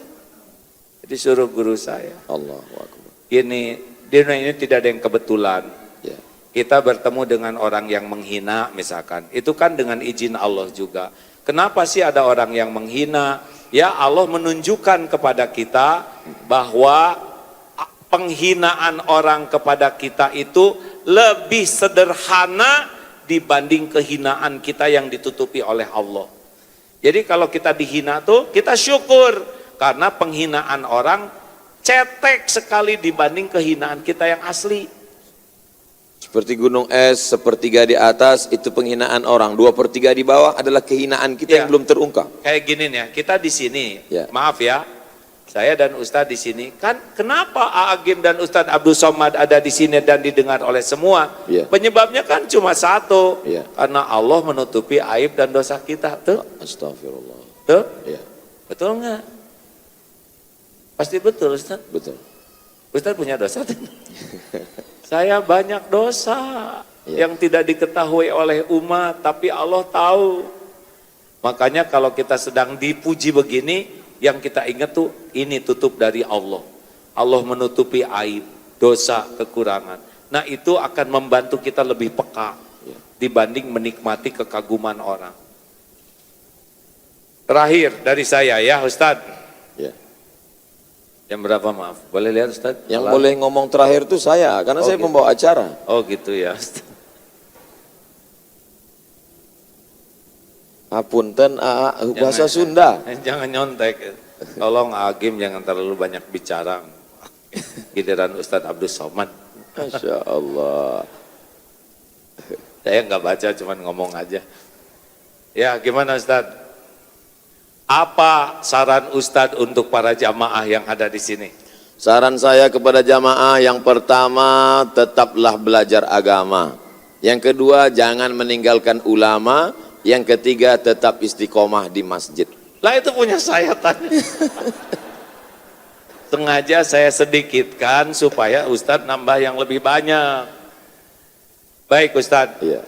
Speaker 1: Jadi suruh guru saya.
Speaker 3: Allahu Akbar.
Speaker 1: Gini, di dunia ini tidak ada yang kebetulan.
Speaker 3: Ya.
Speaker 1: Kita bertemu dengan orang yang menghina misalkan. Itu kan dengan izin Allah juga. Kenapa sih ada orang yang menghina? Ya Allah menunjukkan kepada kita bahwa penghinaan orang kepada kita itu lebih sederhana dibanding kehinaan kita yang ditutupi oleh Allah. Jadi kalau kita dihina tuh kita syukur, karena penghinaan orang cetek sekali dibanding kehinaan kita yang asli.
Speaker 3: Seperti gunung es, sepertiga di atas itu penghinaan orang, 2/3 di bawah adalah kehinaan kita yang belum terungkap.
Speaker 1: Kayak gini nih ya, kita di sini,
Speaker 3: Ya.
Speaker 1: maaf ya, saya dan Ustadz di sini, kan kenapa Agim dan Ustadz Abdul Somad ada di sini dan didengar oleh semua?
Speaker 3: Ya.
Speaker 1: Penyebabnya kan cuma satu,
Speaker 3: Ya.
Speaker 1: karena Allah menutupi aib dan dosa kita, tuh,
Speaker 3: Astagfirullah.
Speaker 1: tuh,
Speaker 3: Ya,
Speaker 1: betul nggak? Pasti betul Ustadz.
Speaker 3: betul.
Speaker 1: Ustadz punya dosa? Saya banyak dosa
Speaker 3: Ya.
Speaker 1: yang tidak diketahui oleh umat, tapi Allah tahu. Makanya kalau kita sedang dipuji begini, yang kita ingat tuh ini tutup dari Allah. Allah menutupi aib, dosa, kekurangan. Nah itu akan membantu kita lebih peka dibanding menikmati kekaguman orang. Terakhir dari saya ya Ustadz.
Speaker 3: Ya.
Speaker 1: Jam berapa maaf? Boleh lihat Ustadz?
Speaker 3: Yang boleh ngomong terakhir itu saya, karena saya
Speaker 1: gitu.
Speaker 3: pembawa acara.
Speaker 1: Oh gitu ya Ustadz.
Speaker 3: Hapunten bahasa Sunda.
Speaker 1: Jangan nyontek. Tolong Agim jangan terlalu banyak bicara. Giliran Ustadz Abdul Somad.
Speaker 3: Masya Allah.
Speaker 1: Saya nggak baca, cuman ngomong aja. Ya gimana Ustadz? Apa saran Ustadz untuk para jamaah yang ada di sini?
Speaker 3: Saran saya kepada jamaah, yang pertama tetaplah belajar agama. Yang kedua jangan meninggalkan ulama. Yang ketiga tetap istiqomah di masjid.
Speaker 1: Lah itu punya saya tanya. Sengaja saya sedikitkan supaya Ustadz nambah yang lebih banyak. Baik Ustadz,
Speaker 3: Iya.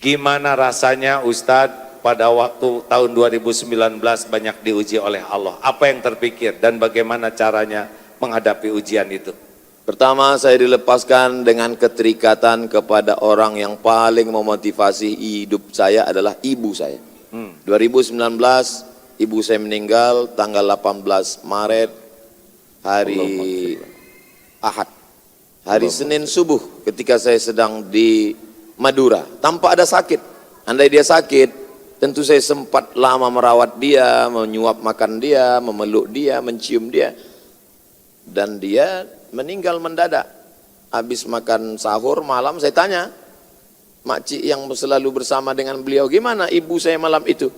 Speaker 1: gimana rasanya Ustadz pada waktu tahun 2019 banyak diuji oleh Allah? Apa yang terpikir dan bagaimana caranya menghadapi ujian itu?
Speaker 3: Pertama, saya dilepaskan dengan keterikatan kepada orang yang paling memotivasi hidup saya adalah ibu saya. 2019 ibu saya meninggal tanggal 18 Maret hari Ahad. Hari Senin subuh ketika saya sedang di Madura tanpa ada sakit. Andai dia sakit, tentu saya sempat lama merawat dia, menyuap makan dia, memeluk dia, mencium dia. Dan dia meninggal mendadak. Habis makan sahur malam saya tanya, makcik yang selalu bersama dengan beliau, gimana ibu saya malam itu?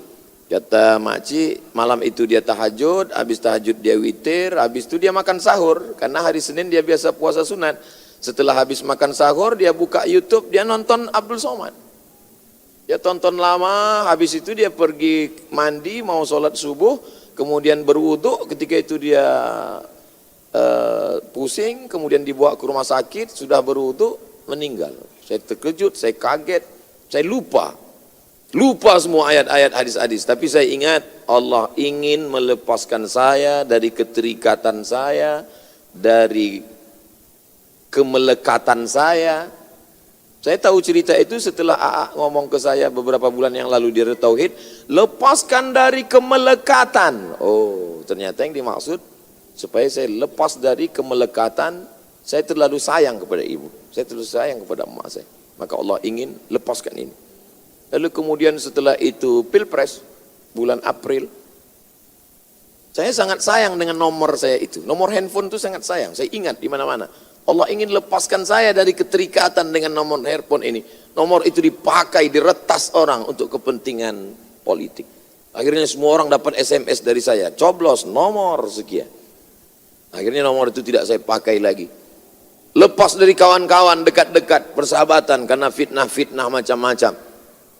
Speaker 3: Kata makcik, malam itu dia tahajud, habis tahajud dia witir, habis itu dia makan sahur, karena hari Senin dia biasa puasa sunat. Setelah habis makan sahur, dia buka YouTube, dia nonton Abdul Somad. Dia tonton lama, habis itu dia pergi mandi, mau sholat subuh, kemudian berwudu, ketika itu dia pusing, kemudian dibawa ke rumah sakit, sudah berwudu, meninggal. Saya terkejut, saya kaget, saya lupa semua ayat-ayat hadis-hadis, tapi saya ingat Allah ingin melepaskan saya dari keterikatan saya, dari kemelekatan saya. Saya tahu cerita itu setelah AA ngomong ke saya beberapa bulan yang lalu di Tauhid, lepaskan dari kemelekatan. Oh, ternyata yang dimaksud supaya saya lepas dari kemelekatan. Saya terlalu sayang kepada ibu, saya terlalu sayang kepada emak saya, maka Allah ingin lepaskan ini. Lalu kemudian setelah itu Pilpres bulan April, saya sangat sayang dengan nomor saya itu, nomor handphone itu sangat sayang, saya ingat di mana-mana. Allah ingin lepaskan saya dari keterikatan dengan nomor handphone ini. Nomor itu dipakai, diretas orang untuk kepentingan politik. Akhirnya semua orang dapat SMS dari saya, coblos nomor sekian. Akhirnya nomor itu tidak saya pakai lagi. Lepas dari kawan-kawan dekat-dekat persahabatan karena fitnah-fitnah macam-macam.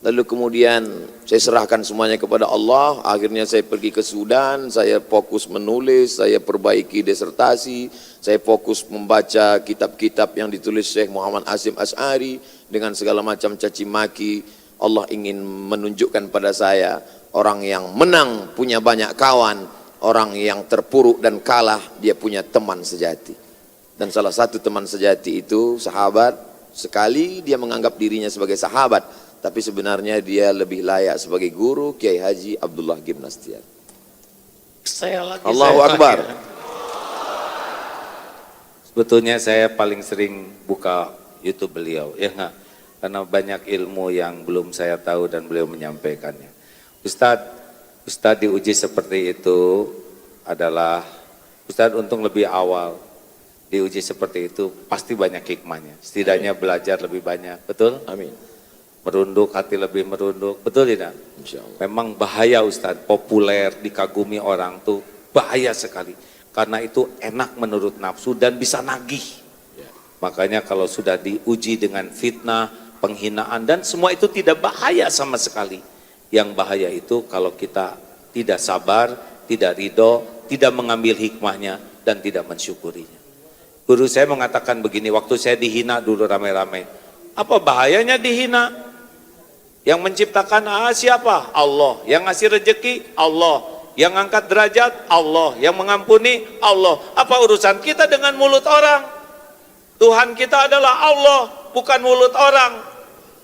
Speaker 3: Lalu kemudian saya serahkan semuanya kepada Allah. Akhirnya saya pergi ke Sudan, saya fokus menulis, saya perbaiki disertasi, saya fokus membaca kitab-kitab yang ditulis Syekh Muhammad Hashim Asy'ari dengan segala macam caci maki. Allah ingin menunjukkan pada saya orang yang menang punya banyak kawan, orang yang terpuruk dan kalah dia punya teman sejati. Dan salah satu teman sejati itu sahabat, sekali dia menganggap dirinya sebagai sahabat, tapi sebenarnya dia lebih layak sebagai guru, Kiai Haji Abdullah Gimnastiar.
Speaker 1: Saya lagi.
Speaker 3: Allahu Akbar.
Speaker 1: Sebetulnya saya paling sering buka YouTube beliau, ya enggak? karena banyak ilmu yang belum saya tahu dan beliau menyampaikannya. Ustadz diuji seperti itu adalah, Ustadz untung lebih awal diuji seperti itu, pasti banyak hikmahnya. Setidaknya belajar lebih banyak, betul?
Speaker 3: Amin.
Speaker 1: Merunduk, hati lebih merunduk, betul tidak?
Speaker 3: Insya Allah.
Speaker 1: Memang bahaya Ustadz, populer, dikagumi orang tuh bahaya sekali. Karena itu enak menurut nafsu dan bisa nagih. Makanya kalau sudah diuji dengan fitnah, penghinaan, dan semua itu tidak bahaya sama sekali. Yang bahaya itu kalau kita tidak sabar, tidak ridho, tidak mengambil hikmahnya, dan tidak mensyukurinya. Guru saya mengatakan begini, waktu saya dihina dulu rame-rame. Apa bahayanya dihina? Yang menciptakan siapa? Allah. Yang ngasih rezeki? Allah. Yang angkat derajat? Allah. Yang mengampuni? Allah. Apa urusan kita dengan mulut orang? Tuhan kita adalah Allah, bukan mulut orang.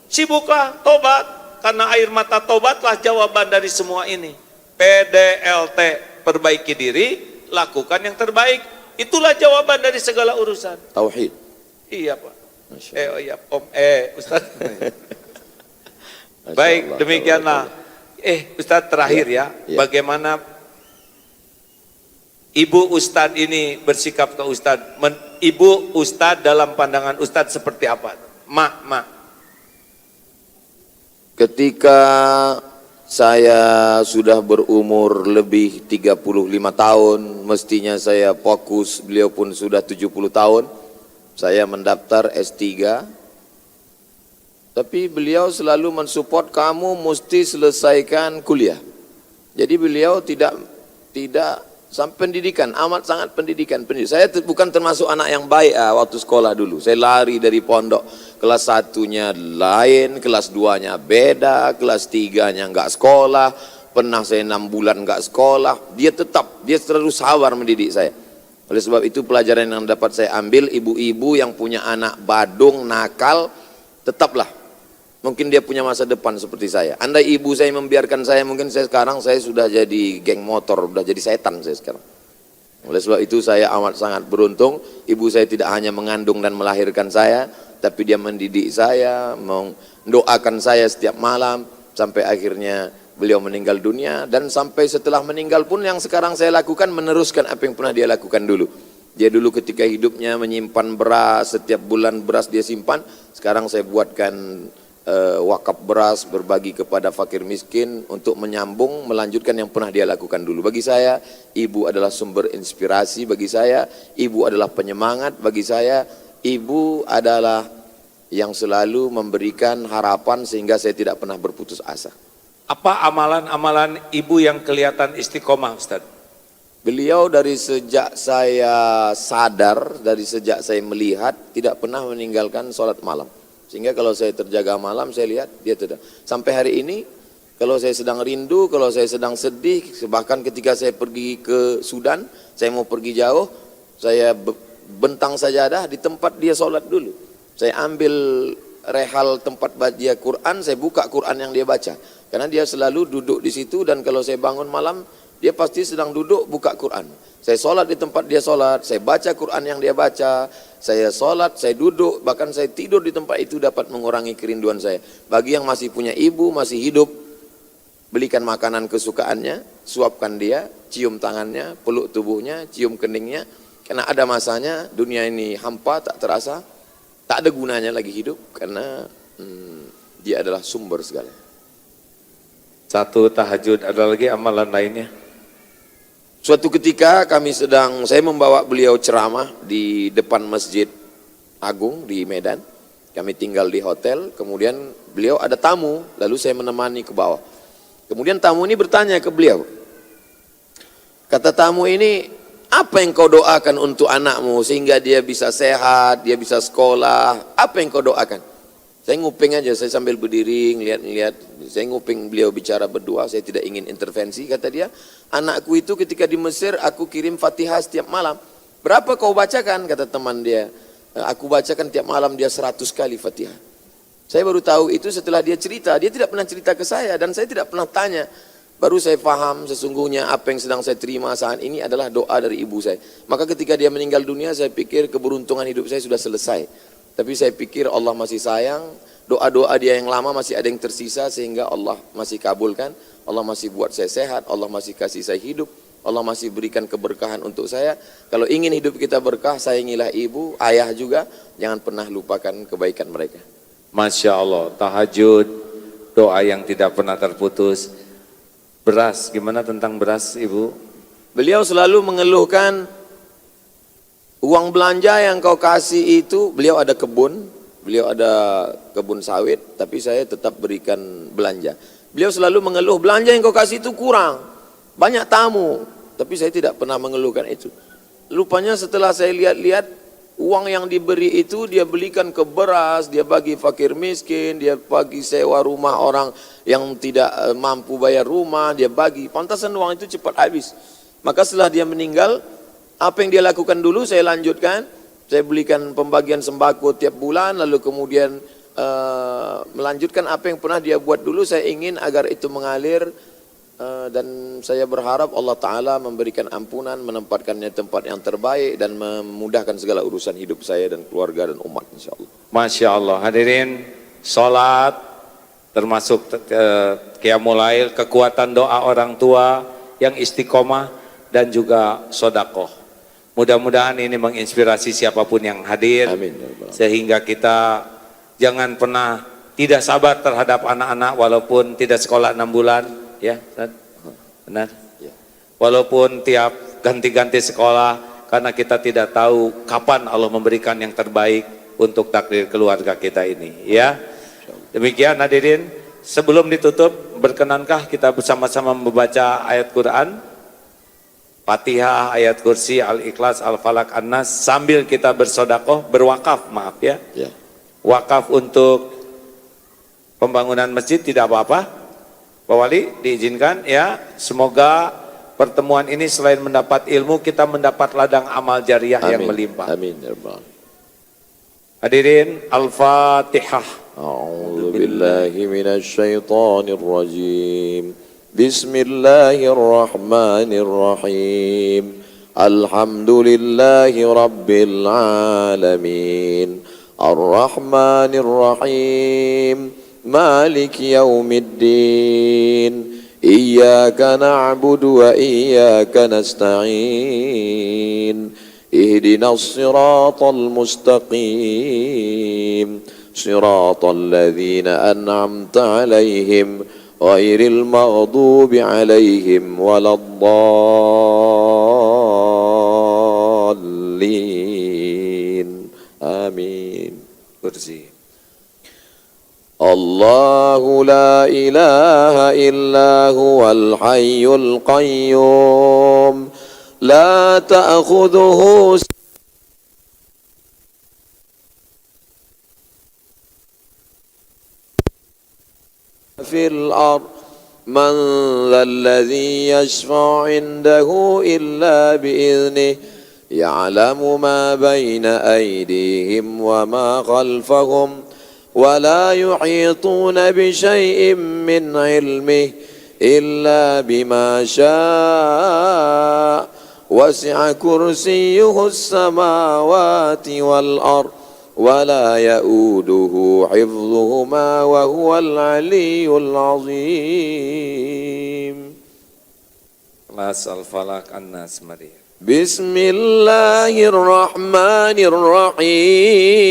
Speaker 1: Sibuklah tobat, karena air mata tobatlah jawaban dari semua ini. PDLT, perbaiki diri, lakukan yang terbaik. Itulah jawaban dari segala urusan.
Speaker 3: Tauhid.
Speaker 1: Iya Pak.
Speaker 3: Masya
Speaker 1: Oh iya Om, Ustaz.
Speaker 3: Masya
Speaker 1: Baik,
Speaker 3: Allah,
Speaker 1: demikianlah. Ustaz terakhir ya,
Speaker 3: Ya.
Speaker 1: bagaimana Ibu Ustadz ini bersikap ke Ustadz, Ibu Ustadz dalam pandangan Ustadz seperti apa? Ma.
Speaker 3: Ketika saya sudah berumur lebih 35 tahun, mestinya saya fokus, beliau pun sudah 70 tahun, saya mendaftar S3, tapi beliau selalu mensupport kamu mesti selesaikan kuliah. Jadi beliau tidak sampai pendidikan, amat sangat pendidikan. Saya bukan termasuk anak yang baik waktu sekolah dulu. Saya lari dari pondok, kelas 1-nya lain, kelas 2-nya beda, kelas 3-nya enggak sekolah, pernah saya 6 bulan enggak sekolah. Dia selalu sabar mendidik saya. Oleh sebab itu pelajaran yang dapat saya ambil, ibu-ibu yang punya anak badung, nakal, tetaplah. Mungkin dia punya masa depan seperti saya. Andai ibu saya membiarkan saya, mungkin saya sekarang sudah jadi geng motor, sudah jadi setan saya sekarang. Oleh sebab itu saya amat sangat beruntung, ibu saya tidak hanya mengandung dan melahirkan saya, tapi dia mendidik saya, mendoakan saya setiap malam, sampai akhirnya beliau meninggal dunia, dan sampai setelah meninggal pun yang sekarang saya lakukan meneruskan apa yang pernah dia lakukan dulu. Dia dulu ketika hidupnya menyimpan beras, setiap bulan beras dia simpan, sekarang saya buatkan wakaf beras, berbagi kepada fakir miskin untuk menyambung, melanjutkan yang pernah dia lakukan dulu. Bagi saya, ibu adalah sumber inspirasi bagi saya, ibu adalah penyemangat bagi saya, ibu adalah yang selalu memberikan harapan sehingga saya tidak pernah berputus asa.
Speaker 1: Apa amalan-amalan ibu yang kelihatan istiqomah Ustaz?
Speaker 3: Beliau dari sejak saya sadar, dari sejak saya melihat, tidak pernah meninggalkan sholat malam. Sehingga kalau saya terjaga malam, saya lihat dia tidak. Sampai hari ini, kalau saya sedang rindu, kalau saya sedang sedih, bahkan ketika saya pergi ke Sudan, saya mau pergi jauh, saya bentang sajadah di tempat dia sholat dulu. Saya ambil rehal tempat dia Quran, saya buka Quran yang dia baca. Karena dia selalu duduk di situ, dan kalau saya bangun malam, dia pasti sedang duduk buka Quran. Saya sholat di tempat dia sholat, saya baca Quran yang dia baca, saya sholat, saya duduk, bahkan saya tidur di tempat itu dapat mengurangi kerinduan saya. Bagi yang masih punya ibu, masih hidup, belikan makanan kesukaannya, suapkan dia, cium tangannya, peluk tubuhnya, cium keningnya. Karena ada masanya dunia ini hampa, tak terasa, tak ada gunanya lagi hidup, karena dia adalah sumber segala.
Speaker 1: Satu tahajud, ada lagi amalan lainnya?
Speaker 3: Suatu ketika saya membawa beliau ceramah di depan Masjid Agung di Medan. Kami tinggal di hotel, kemudian beliau ada tamu, lalu saya menemani ke bawah. Kemudian tamu ini bertanya ke beliau. Kata tamu ini, apa yang kau doakan untuk anakmu sehingga dia bisa sehat, dia bisa sekolah, apa yang kau doakan? Saya nguping aja, saya sambil berdiri, ngeliat-ngeliat, saya nguping beliau bicara berdua, saya tidak ingin intervensi, kata dia, anakku itu ketika di Mesir, aku kirim Fatihah setiap malam. Berapa kau bacakan? Kata teman dia, aku bacakan tiap malam dia 100 kali Fatihah. Saya baru tahu itu setelah dia cerita, dia tidak pernah cerita ke saya, dan saya tidak pernah tanya. Baru saya paham sesungguhnya apa yang sedang saya terima saat ini adalah doa dari ibu saya. Maka ketika dia meninggal dunia, saya pikir keberuntungan hidup saya sudah selesai. Tapi saya pikir Allah masih sayang, doa-doa dia yang lama masih ada yang tersisa sehingga Allah masih kabulkan, Allah masih buat saya sehat, Allah masih kasih saya hidup, Allah masih berikan keberkahan untuk saya. Kalau ingin hidup kita berkah, sayangilah ibu, ayah juga, jangan pernah lupakan kebaikan mereka.
Speaker 1: Masya Allah, tahajud, doa yang tidak pernah terputus. Beras, gimana tentang beras Ibu?
Speaker 3: Beliau selalu mengeluhkan uang belanja yang kau kasih itu, beliau ada kebun sawit, tapi saya tetap berikan belanja. Beliau selalu mengeluh, belanja yang kau kasih itu kurang, banyak tamu, tapi saya tidak pernah mengeluhkan itu. Rupanya setelah saya lihat-lihat, uang yang diberi itu dia belikan ke beras, dia bagi fakir miskin, dia bagi sewa rumah orang yang tidak mampu bayar rumah, dia bagi. Pantasan uang itu cepat habis. Maka setelah dia meninggal, apa yang dia lakukan dulu saya lanjutkan. Saya belikan pembagian sembako tiap bulan, lalu kemudian melanjutkan apa yang pernah dia buat dulu. Saya ingin agar itu mengalir, dan saya berharap Allah Ta'ala memberikan ampunan, menempatkannya tempat yang terbaik dan memudahkan segala urusan hidup saya dan keluarga dan umat insyaAllah.
Speaker 1: Masya Allah, hadirin, sholat termasuk qiyamul lail, kekuatan doa orang tua yang istiqomah dan juga sodakoh. Mudah-mudahan ini menginspirasi siapapun yang hadir.
Speaker 3: Amin.
Speaker 1: Sehingga kita jangan pernah tidak sabar terhadap anak-anak walaupun tidak sekolah 6 bulan. Ya, benar.
Speaker 3: Ya.
Speaker 1: Walaupun tiap ganti-ganti sekolah, karena kita tidak tahu kapan Allah memberikan yang terbaik untuk takdir keluarga kita ini. Ya, demikian hadirin. Sebelum ditutup, berkenankah kita bersama-sama membaca ayat Quran, Fatihah, ayat kursi, Al-Ikhlas, Al-Falaq, An-Nas, sambil kita bersodakoh, berwakaf, maaf ya.
Speaker 3: Ya.
Speaker 1: Wakaf untuk pembangunan masjid tidak apa-apa. Pak Wali diizinkan ya, semoga pertemuan ini selain mendapat ilmu, kita mendapat ladang amal jariah yang melimpah.
Speaker 3: Amin.
Speaker 1: Hadirin, Al-Fatihah.
Speaker 3: A'udzu billahi minasy syaithanir rajim. Bismillahirrahmanirrahim. Alhamdulillahi rabbil alamin. Ar-Rahmanir Rahim. مالك يوم الدين إياك نعبد وإياك نستعين اهدنا الصراط المستقيم صراط الذين أنعمت عليهم غير المغضوب عليهم ولا الضالين آمين.
Speaker 1: Kursi.
Speaker 3: الله لا إله إلا هو الحي القيوم لا تأخذه في الأرض من ذا الذي يشفع عنده إلا بإذنه يعلم ما بين أيديهم وما خلفهم ولا يحيطون بشيء من علمه إلا بما شاء وسع كرسيه السماوات والأرض ولا يؤوده حفظهما وهو العلي العظيم.
Speaker 1: Kelas Al-Falaq, An-Nas, mari.
Speaker 3: بسم الله الرحمن الرحيم.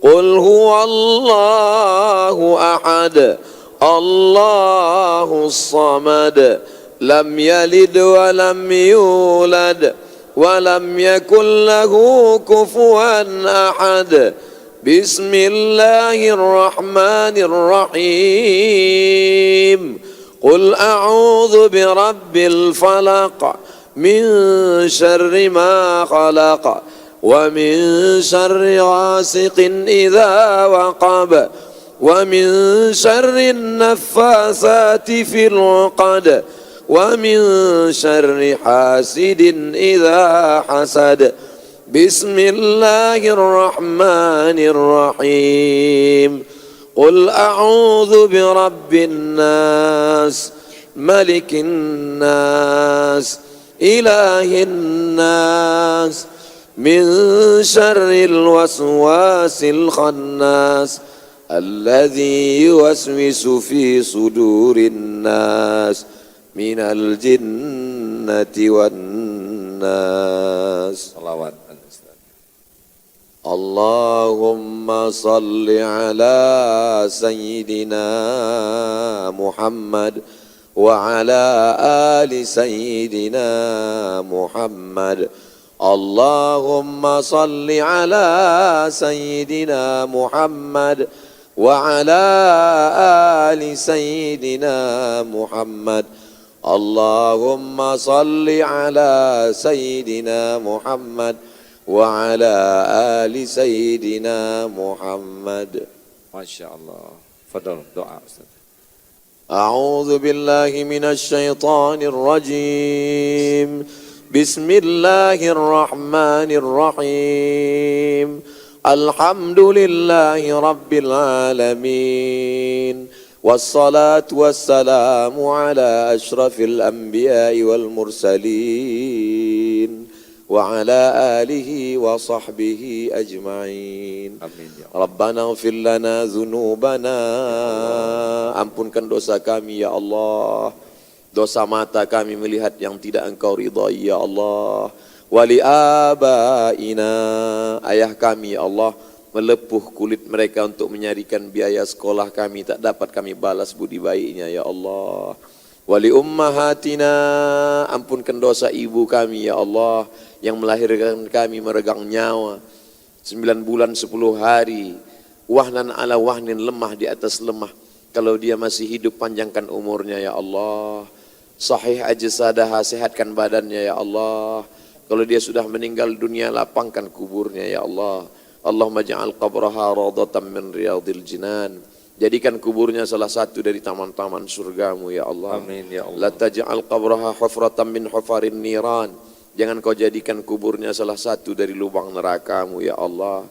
Speaker 3: قل هو الله أحد الله الصمد لم يلد ولم يولد ولم يكن له كفوا أحد بسم الله الرحمن الرحيم. قل أعوذ برب الفلق من شر ما خلق ومن شر غاسق إذا وقب ومن شر النفاثات في العقد ومن شر حاسد إذا حسد بسم الله الرحمن الرحيم. قل أعوذ برب الناس ملك الناس إله الناس من شر الوسواس الخناس الذي يوسوس في صدور الناس من الجنة والناس.
Speaker 1: Salawat.
Speaker 3: اللهم صل على سيدنا محمد وعلى آل سيدنا محمد. اللهم صل على سيدنا محمد وعلى آل سيدنا محمد. اللهم صل على سيدنا محمد وعلى آل سيدنا محمد.
Speaker 1: Masya Allah. Fadal doa Ustaz.
Speaker 3: أعوذ بالله من الشيطان الرجيم. بسم الله الرحمن الرحيم. الحمد لله رب العالمين والصلاة والسلام على أشرف الأنبياء والمرسلين وعلى آله وصحبه أجمعين.
Speaker 1: Amin ya Allah.
Speaker 3: Rabbana ighfir lana dhunubana, ampunkan dosa kami ya Allah. Dosa mata kami melihat yang tidak Engkau ridai ya Allah. Wali abaina, ayah kami ya Allah, melepuh kulit mereka untuk menyarikan biaya sekolah kami, tak dapat kami balas budi baiknya ya Allah. Wali ummahatina, ampunkan dosa ibu kami ya Allah, yang melahirkan kami meregang nyawa 9 bulan 10 hari, wahnan ala wahnin, lemah di atas lemah. Kalau dia masih hidup, panjangkan umurnya ya Allah. Sahih ajsadaha, sehatkan badannya ya Allah. Kalau dia sudah meninggal dunia, lapangkan kuburnya ya Allah. Allahumma ja'al qabraha radatan min riyadil jinan. Jadikan kuburnya salah satu dari taman-taman surgamu ya Allah.
Speaker 1: Amin ya
Speaker 3: La
Speaker 1: Allah.
Speaker 3: taj'al qabraha hufratan min hufarin niran. Jangan kau jadikan kuburnya salah satu dari lubang nerakamu ya Allah.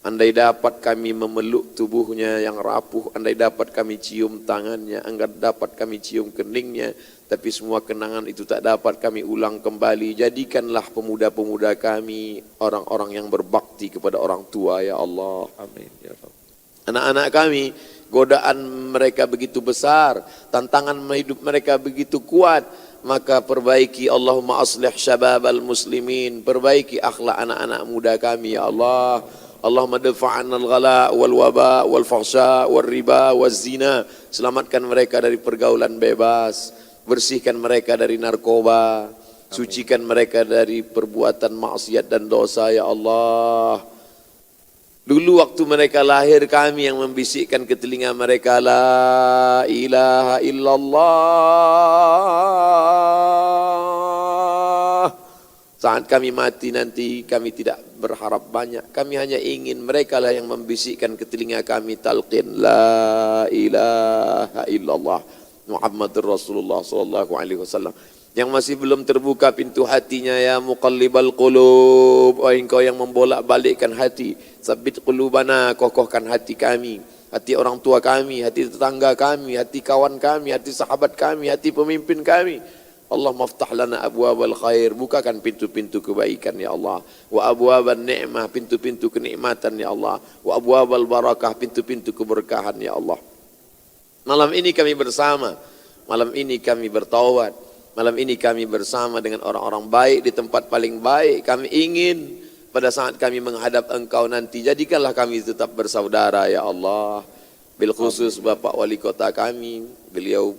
Speaker 3: Andai dapat kami memeluk tubuhnya yang rapuh, andai dapat kami cium tangannya, andai dapat kami cium keningnya, tapi semua kenangan itu tak dapat kami ulang kembali. Jadikanlah pemuda-pemuda kami orang-orang yang berbakti kepada orang tua ya Allah.
Speaker 1: Amin ya Rabb.
Speaker 3: Anak-anak kami, godaan mereka begitu besar, tantangan hidup mereka begitu kuat, maka perbaiki, Allahumma aslih syababal muslimin, perbaiki akhlak anak-anak muda kami ya Allah. Allahumma dafa'anna al-ghala wal waba wal fahsya wal riba wal zina. Selamatkan mereka dari pergaulan bebas, bersihkan mereka dari narkoba, sucikan mereka dari perbuatan maksiat dan dosa ya Allah. Dulu waktu mereka lahir, kami yang membisikkan ke telinga mereka, la ilaha illallah. Saat kami mati nanti, kami tidak berharap banyak. Kami hanya ingin mereka lah yang membisikkan ke telinga kami talqin, la ilaha illallah Muhammadur Rasulullah sallallahu alaihi wasallam. Yang masih belum terbuka pintu hatinya, ya muqallibal qulub, oh engkau yang membolak-balikkan hati, sabit qulubana, kokohkan hati kami, hati orang tua kami, hati tetangga kami, hati kawan kami, hati sahabat kami, hati pemimpin kami. Allah maftah lana abwabal khair, bukakan pintu-pintu kebaikan ya Allah. Wa abwaban ni'mah, pintu-pintu kenikmatan ya Allah. Wa abwabal barakah, pintu-pintu keberkahan ya Allah. Malam ini kami bersama, malam ini kami bertaubat, malam ini kami bersama dengan orang-orang baik di tempat paling baik. Kami ingin pada saat kami menghadap Engkau nanti, jadikanlah kami tetap bersaudara ya Allah. Bil khusus Bapak Wali Kota kami, beliau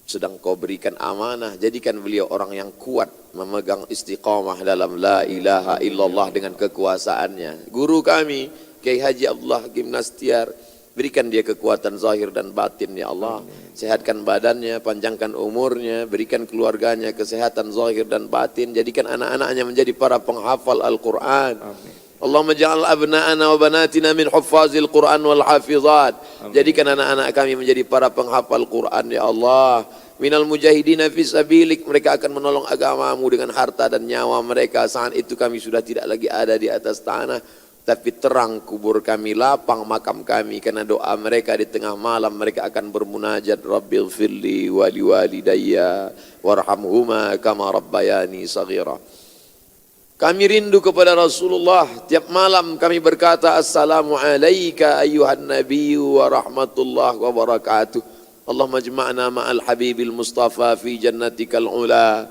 Speaker 3: sedang Kau berikan amanah, jadikan beliau orang yang kuat, memegang istiqamah dalam la ilaha illallah dengan kekuasaannya. Guru kami, Kiai Haji Abdullah Gimnastiar, berikan dia kekuatan zahir dan batin ya Allah. Sehatkan badannya, panjangkan umurnya, berikan keluarganya kesehatan zahir dan batin, jadikan anak-anaknya menjadi para penghafal Al-Quran. Allahumma ja'al abna'ana wa banatina min huffazil Quran wal hafizat. Jadikan anak-anak kami menjadi para penghafal Quran ya Allah. Minal mujahidina fi sabilik, mereka akan menolong agamamu dengan harta dan nyawa mereka. Saat itu kami sudah tidak lagi ada di atas tanah, tapi terang kubur kami, lapang makam kami, karena doa mereka di tengah malam. Mereka akan bermunajat, Rabbil firli wali walidayya warhamhuma kama rabbayani saghira. Kami rindu kepada Rasulullah. Tiap malam kami berkata, Assalamu alayka ayyuhan nabiyyu wa rahmatullah wa barakatuh. Allahumma jma'na ma'al habibil mustafa fi jannatikal ula.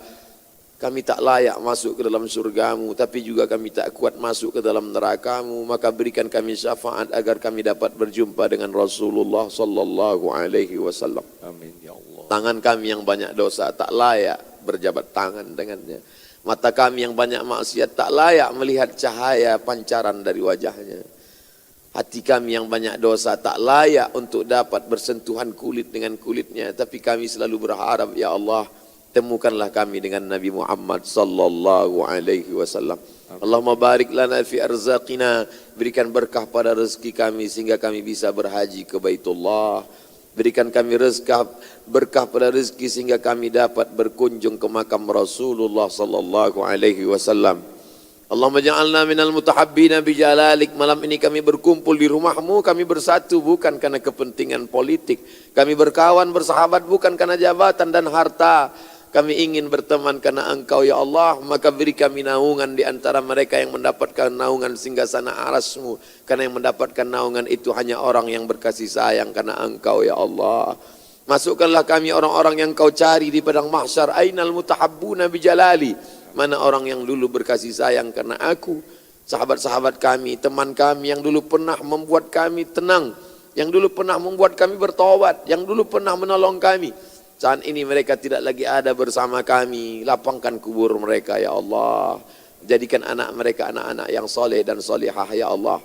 Speaker 3: Kami tak layak masuk ke dalam surgamu, tapi juga kami tak kuat masuk ke dalam nerakamu. Maka berikan kami syafaat agar kami dapat berjumpa dengan Rasulullah sallallahu alaihi wasallam.
Speaker 1: Amin ya Allah.
Speaker 3: Tangan kami yang banyak dosa tak layak berjabat tangan dengannya. Mata kami yang banyak maksiat tak layak melihat cahaya pancaran dari wajahnya. Hati kami yang banyak dosa tak layak untuk dapat bersentuhan kulit dengan kulitnya. Tapi kami selalu berharap, ya Allah, temukanlah kami dengan Nabi Muhammad sallallahu alaihi wasallam. Allahumma barik lana fi arzaqina, berikan berkah pada rezeki kami sehingga kami bisa berhaji ke Baitullah. Berikan kami berkah pada rezeki sehingga kami dapat berkunjung ke makam Rasulullah sallallahu alaihi wasallam. Allahumma ja'alna minal mutahabbina bijalalik. Malam ini kami berkumpul di rumahmu, kami bersatu bukan karena kepentingan politik. Kami berkawan, bersahabat bukan karena jabatan dan harta. Kami ingin berteman karena Engkau ya Allah. Maka beri kami naungan di antara mereka yang mendapatkan naungan singgasana arasmu. Karena yang mendapatkan naungan itu hanya orang yang berkasih sayang karena Engkau ya Allah. Masukkanlah kami orang-orang yang Kau cari di padang mahsyar. Ainal mutahabbuna bijalali. Mana orang yang dulu berkasih sayang karena aku. Sahabat-sahabat kami, teman kami yang dulu pernah membuat kami tenang. Yang dulu pernah membuat kami bertobat. Yang dulu pernah menolong kami. Saat ini mereka tidak lagi ada bersama kami. Lapangkan kubur mereka ya Allah. Jadikan anak mereka anak-anak yang soleh dan solehah ya Allah.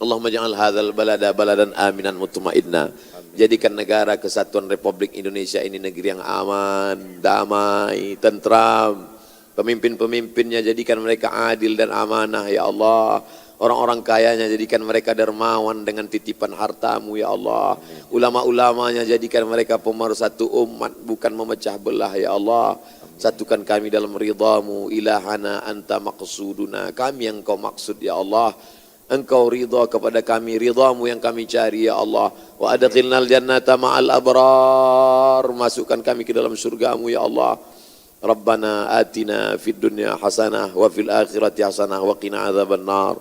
Speaker 3: Allahumma ja'al hadzal balada baladan aminan mutma'inna. Jadikan negara kesatuan Republik Indonesia ini negeri yang aman, damai, tentram. Pemimpin-pemimpinnya jadikan mereka adil dan amanah ya Allah. Orang-orang kayanya jadikan mereka dermawan dengan titipan hartamu ya Allah. Ulama-ulamanya jadikan mereka pemersatu umat bukan memecah belah ya Allah. Satukan kami dalam ridhamu, ilahana anta maqsuduna. Kami yang Kau maksud ya Allah. Engkau ridha kepada kami, ridhamu yang kami cari ya Allah. Wa adkhilnal jannata ma'al abrar. Masukkan kami ke dalam surgamu ya Allah. Rabbana atina fid dunya hasanah wa fil akhirati hasanah wa qina adzabannar.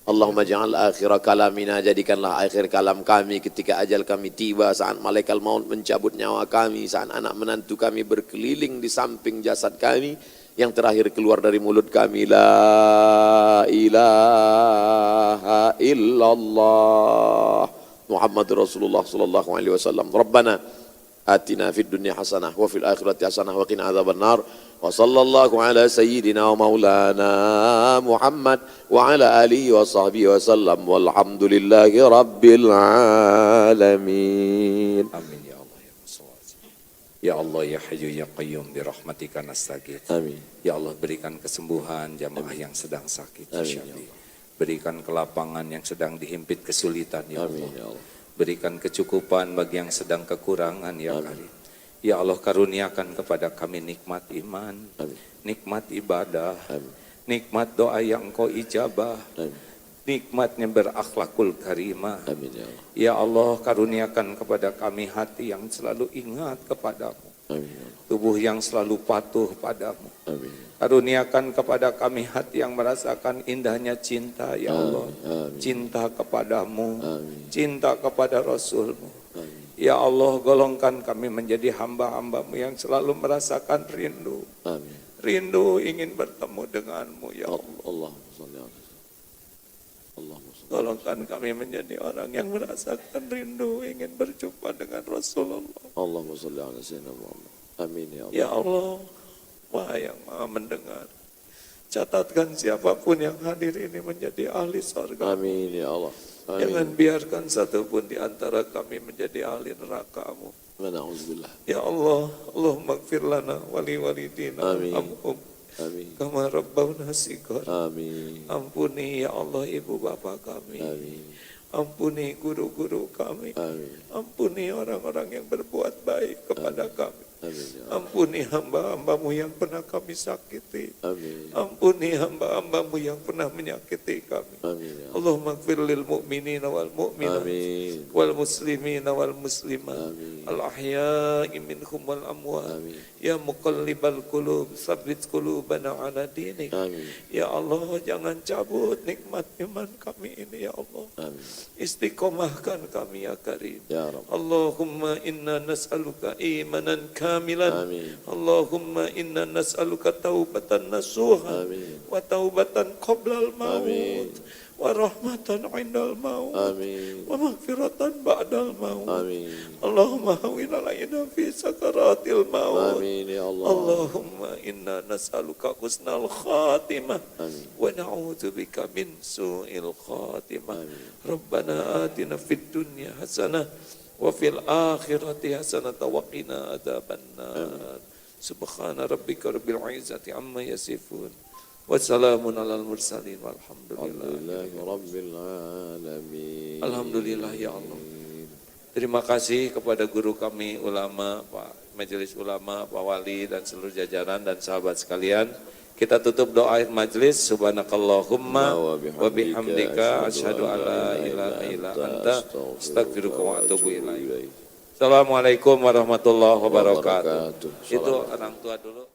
Speaker 3: Allahumma ja'al akhir kalamina, jadikanlah akhir kalam kami ketika ajal kami tiba, saat malaikat maut mencabut nyawa kami, saat anak menantu kami berkeliling di samping jasad kami, yang terakhir keluar dari mulut kami, la ilaha illallah Muhammad Rasulullah sallallahu alaihi wasallam. Rabbana atina fid dunya hasanah wa fil akhirati hasanah wa qina adzabannar. Wa sallallahu ala sayyidina wa maulana Muhammad wa ala alihi wa sahbihi wa sallam walhamdulillahi rabbil alamin.
Speaker 1: Amin ya Allah ya Rasulullah. Ya Allah ya Hayyu ya Qayyum bi rahmatika nastaghits.
Speaker 3: Amin.
Speaker 1: Ya Allah berikan kesembuhan jamaah yang sedang sakit.
Speaker 3: Amin,
Speaker 1: Ya
Speaker 3: ya Allah.
Speaker 1: Berikan kelapangan yang sedang dihimpit kesulitan ya
Speaker 3: Amin,
Speaker 1: Allah.
Speaker 3: ya Allah.
Speaker 1: Berikan kecukupan bagi yang sedang kekurangan ya Karim. Ya Allah karuniakan kepada kami nikmat iman,
Speaker 3: Amin.
Speaker 1: nikmat ibadah,
Speaker 3: Amin.
Speaker 1: nikmat doa yang Kau ijabah,
Speaker 3: Amin.
Speaker 1: nikmatnya berakhlakul karimah.
Speaker 3: Amin ya Allah.
Speaker 1: Ya Allah karuniakan kepada kami hati yang selalu ingat kepadamu,
Speaker 3: Amin ya Allah.
Speaker 1: tubuh yang selalu patuh padamu.
Speaker 3: Amin.
Speaker 1: Karuniakan kepada kami hati yang merasakan indahnya cinta ya Allah.
Speaker 3: Amin.
Speaker 1: Cinta kepadamu,
Speaker 3: Amin.
Speaker 1: cinta kepada Rasulmu.
Speaker 3: Amin.
Speaker 1: Ya Allah golongkan kami menjadi hamba-hambamu yang selalu merasakan rindu.
Speaker 3: Amin.
Speaker 1: Rindu ingin bertemu denganmu ya Allah.
Speaker 3: Allahumma shalli ala Allahumma shalli.
Speaker 1: Golongkan kami menjadi orang yang merasakan rindu ingin berjumpa dengan Rasulullah.
Speaker 3: Allahumma shalli ala sayyidina Muhammad. Amin ya Allah.
Speaker 1: Ya Allah, Wahai yang maha mendengar, catatkan siapapun yang hadir ini menjadi ahli surga.
Speaker 3: Amin ya Allah. Amin.
Speaker 1: Jangan biarkan satupun di antara kami menjadi ahli neraka-Mu.
Speaker 3: Na'udzubillah.
Speaker 1: Ya Allah, Allahumma gfir lana wali walidina
Speaker 3: Amin.
Speaker 1: warhamhum
Speaker 3: Amin.
Speaker 1: kama rabbawna shighar.
Speaker 3: Amin.
Speaker 1: Ampuni ya Allah ibu bapa kami.
Speaker 3: Amin.
Speaker 1: Ampuni guru-guru kami.
Speaker 3: Amin.
Speaker 1: Ampuni orang-orang yang berbuat baik kepada kami.
Speaker 3: Amin. Ya
Speaker 1: Ampuni hamba-hambamu yang pernah kami sakiti.
Speaker 3: Amin.
Speaker 1: Ampuni hamba-hambamu yang pernah menyakiti kami.
Speaker 3: Amin. Ya
Speaker 1: Allahumma gfir lil mu'minina wal mu'minat
Speaker 3: Amin.
Speaker 1: wal muslimina wal muslimat
Speaker 3: Amin.
Speaker 1: al ahya'i minhum wal amwat.
Speaker 3: Amin.
Speaker 1: Ya muqallibal qulub tsabbit qulubana ala dinik.
Speaker 3: Amin.
Speaker 1: Ya Allah, jangan cabut nikmat iman kami ini ya Allah.
Speaker 3: Amin.
Speaker 1: Istiqomahkan kami ya Karim.
Speaker 3: Ya Rabb.
Speaker 1: Allahumma inna nas'aluka imanan kamilan.
Speaker 3: Amin.
Speaker 1: Allahumma inna nas'aluka taubatan nasuha
Speaker 3: Amin.
Speaker 1: wa taubatan qoblal maut
Speaker 3: Amin.
Speaker 1: wa rahmatan indal maut
Speaker 3: Amin.
Speaker 1: wa maghfiratan ba'dal maut.
Speaker 3: Amin.
Speaker 1: Allahumma hawin alaina fi sakaratil maut.
Speaker 3: Amin ya Allah.
Speaker 1: Allahumma inna nas'aluka husnal khatimah
Speaker 3: Amin.
Speaker 1: wa na'udzubika min su'il khatimah.
Speaker 3: Amin.
Speaker 1: Rabbana atina fid dunya hasanah wa fil akhirati hasanah wa qina adzabannar. Subhana rabbika rabbil izzati amma yasifun. Wassalamun alal mursalin walhamdulillah.
Speaker 3: Alhamdulillahi Rabbil Alamin.
Speaker 1: Alhamdulillah ya Allah. Terima kasih kepada guru kami ulama, Pak Majelis Ulama, Pak Wali dan seluruh jajaran dan sahabat sekalian. Kita tutup doa akhir majelis. Subhanakallahumma wa bihamdika asyhadu an la ilaha illa anta astaghfiruka wa atubu ilaik. Assalamualaikum warahmatullahi wabarakatuh. Itu orang tua dulu.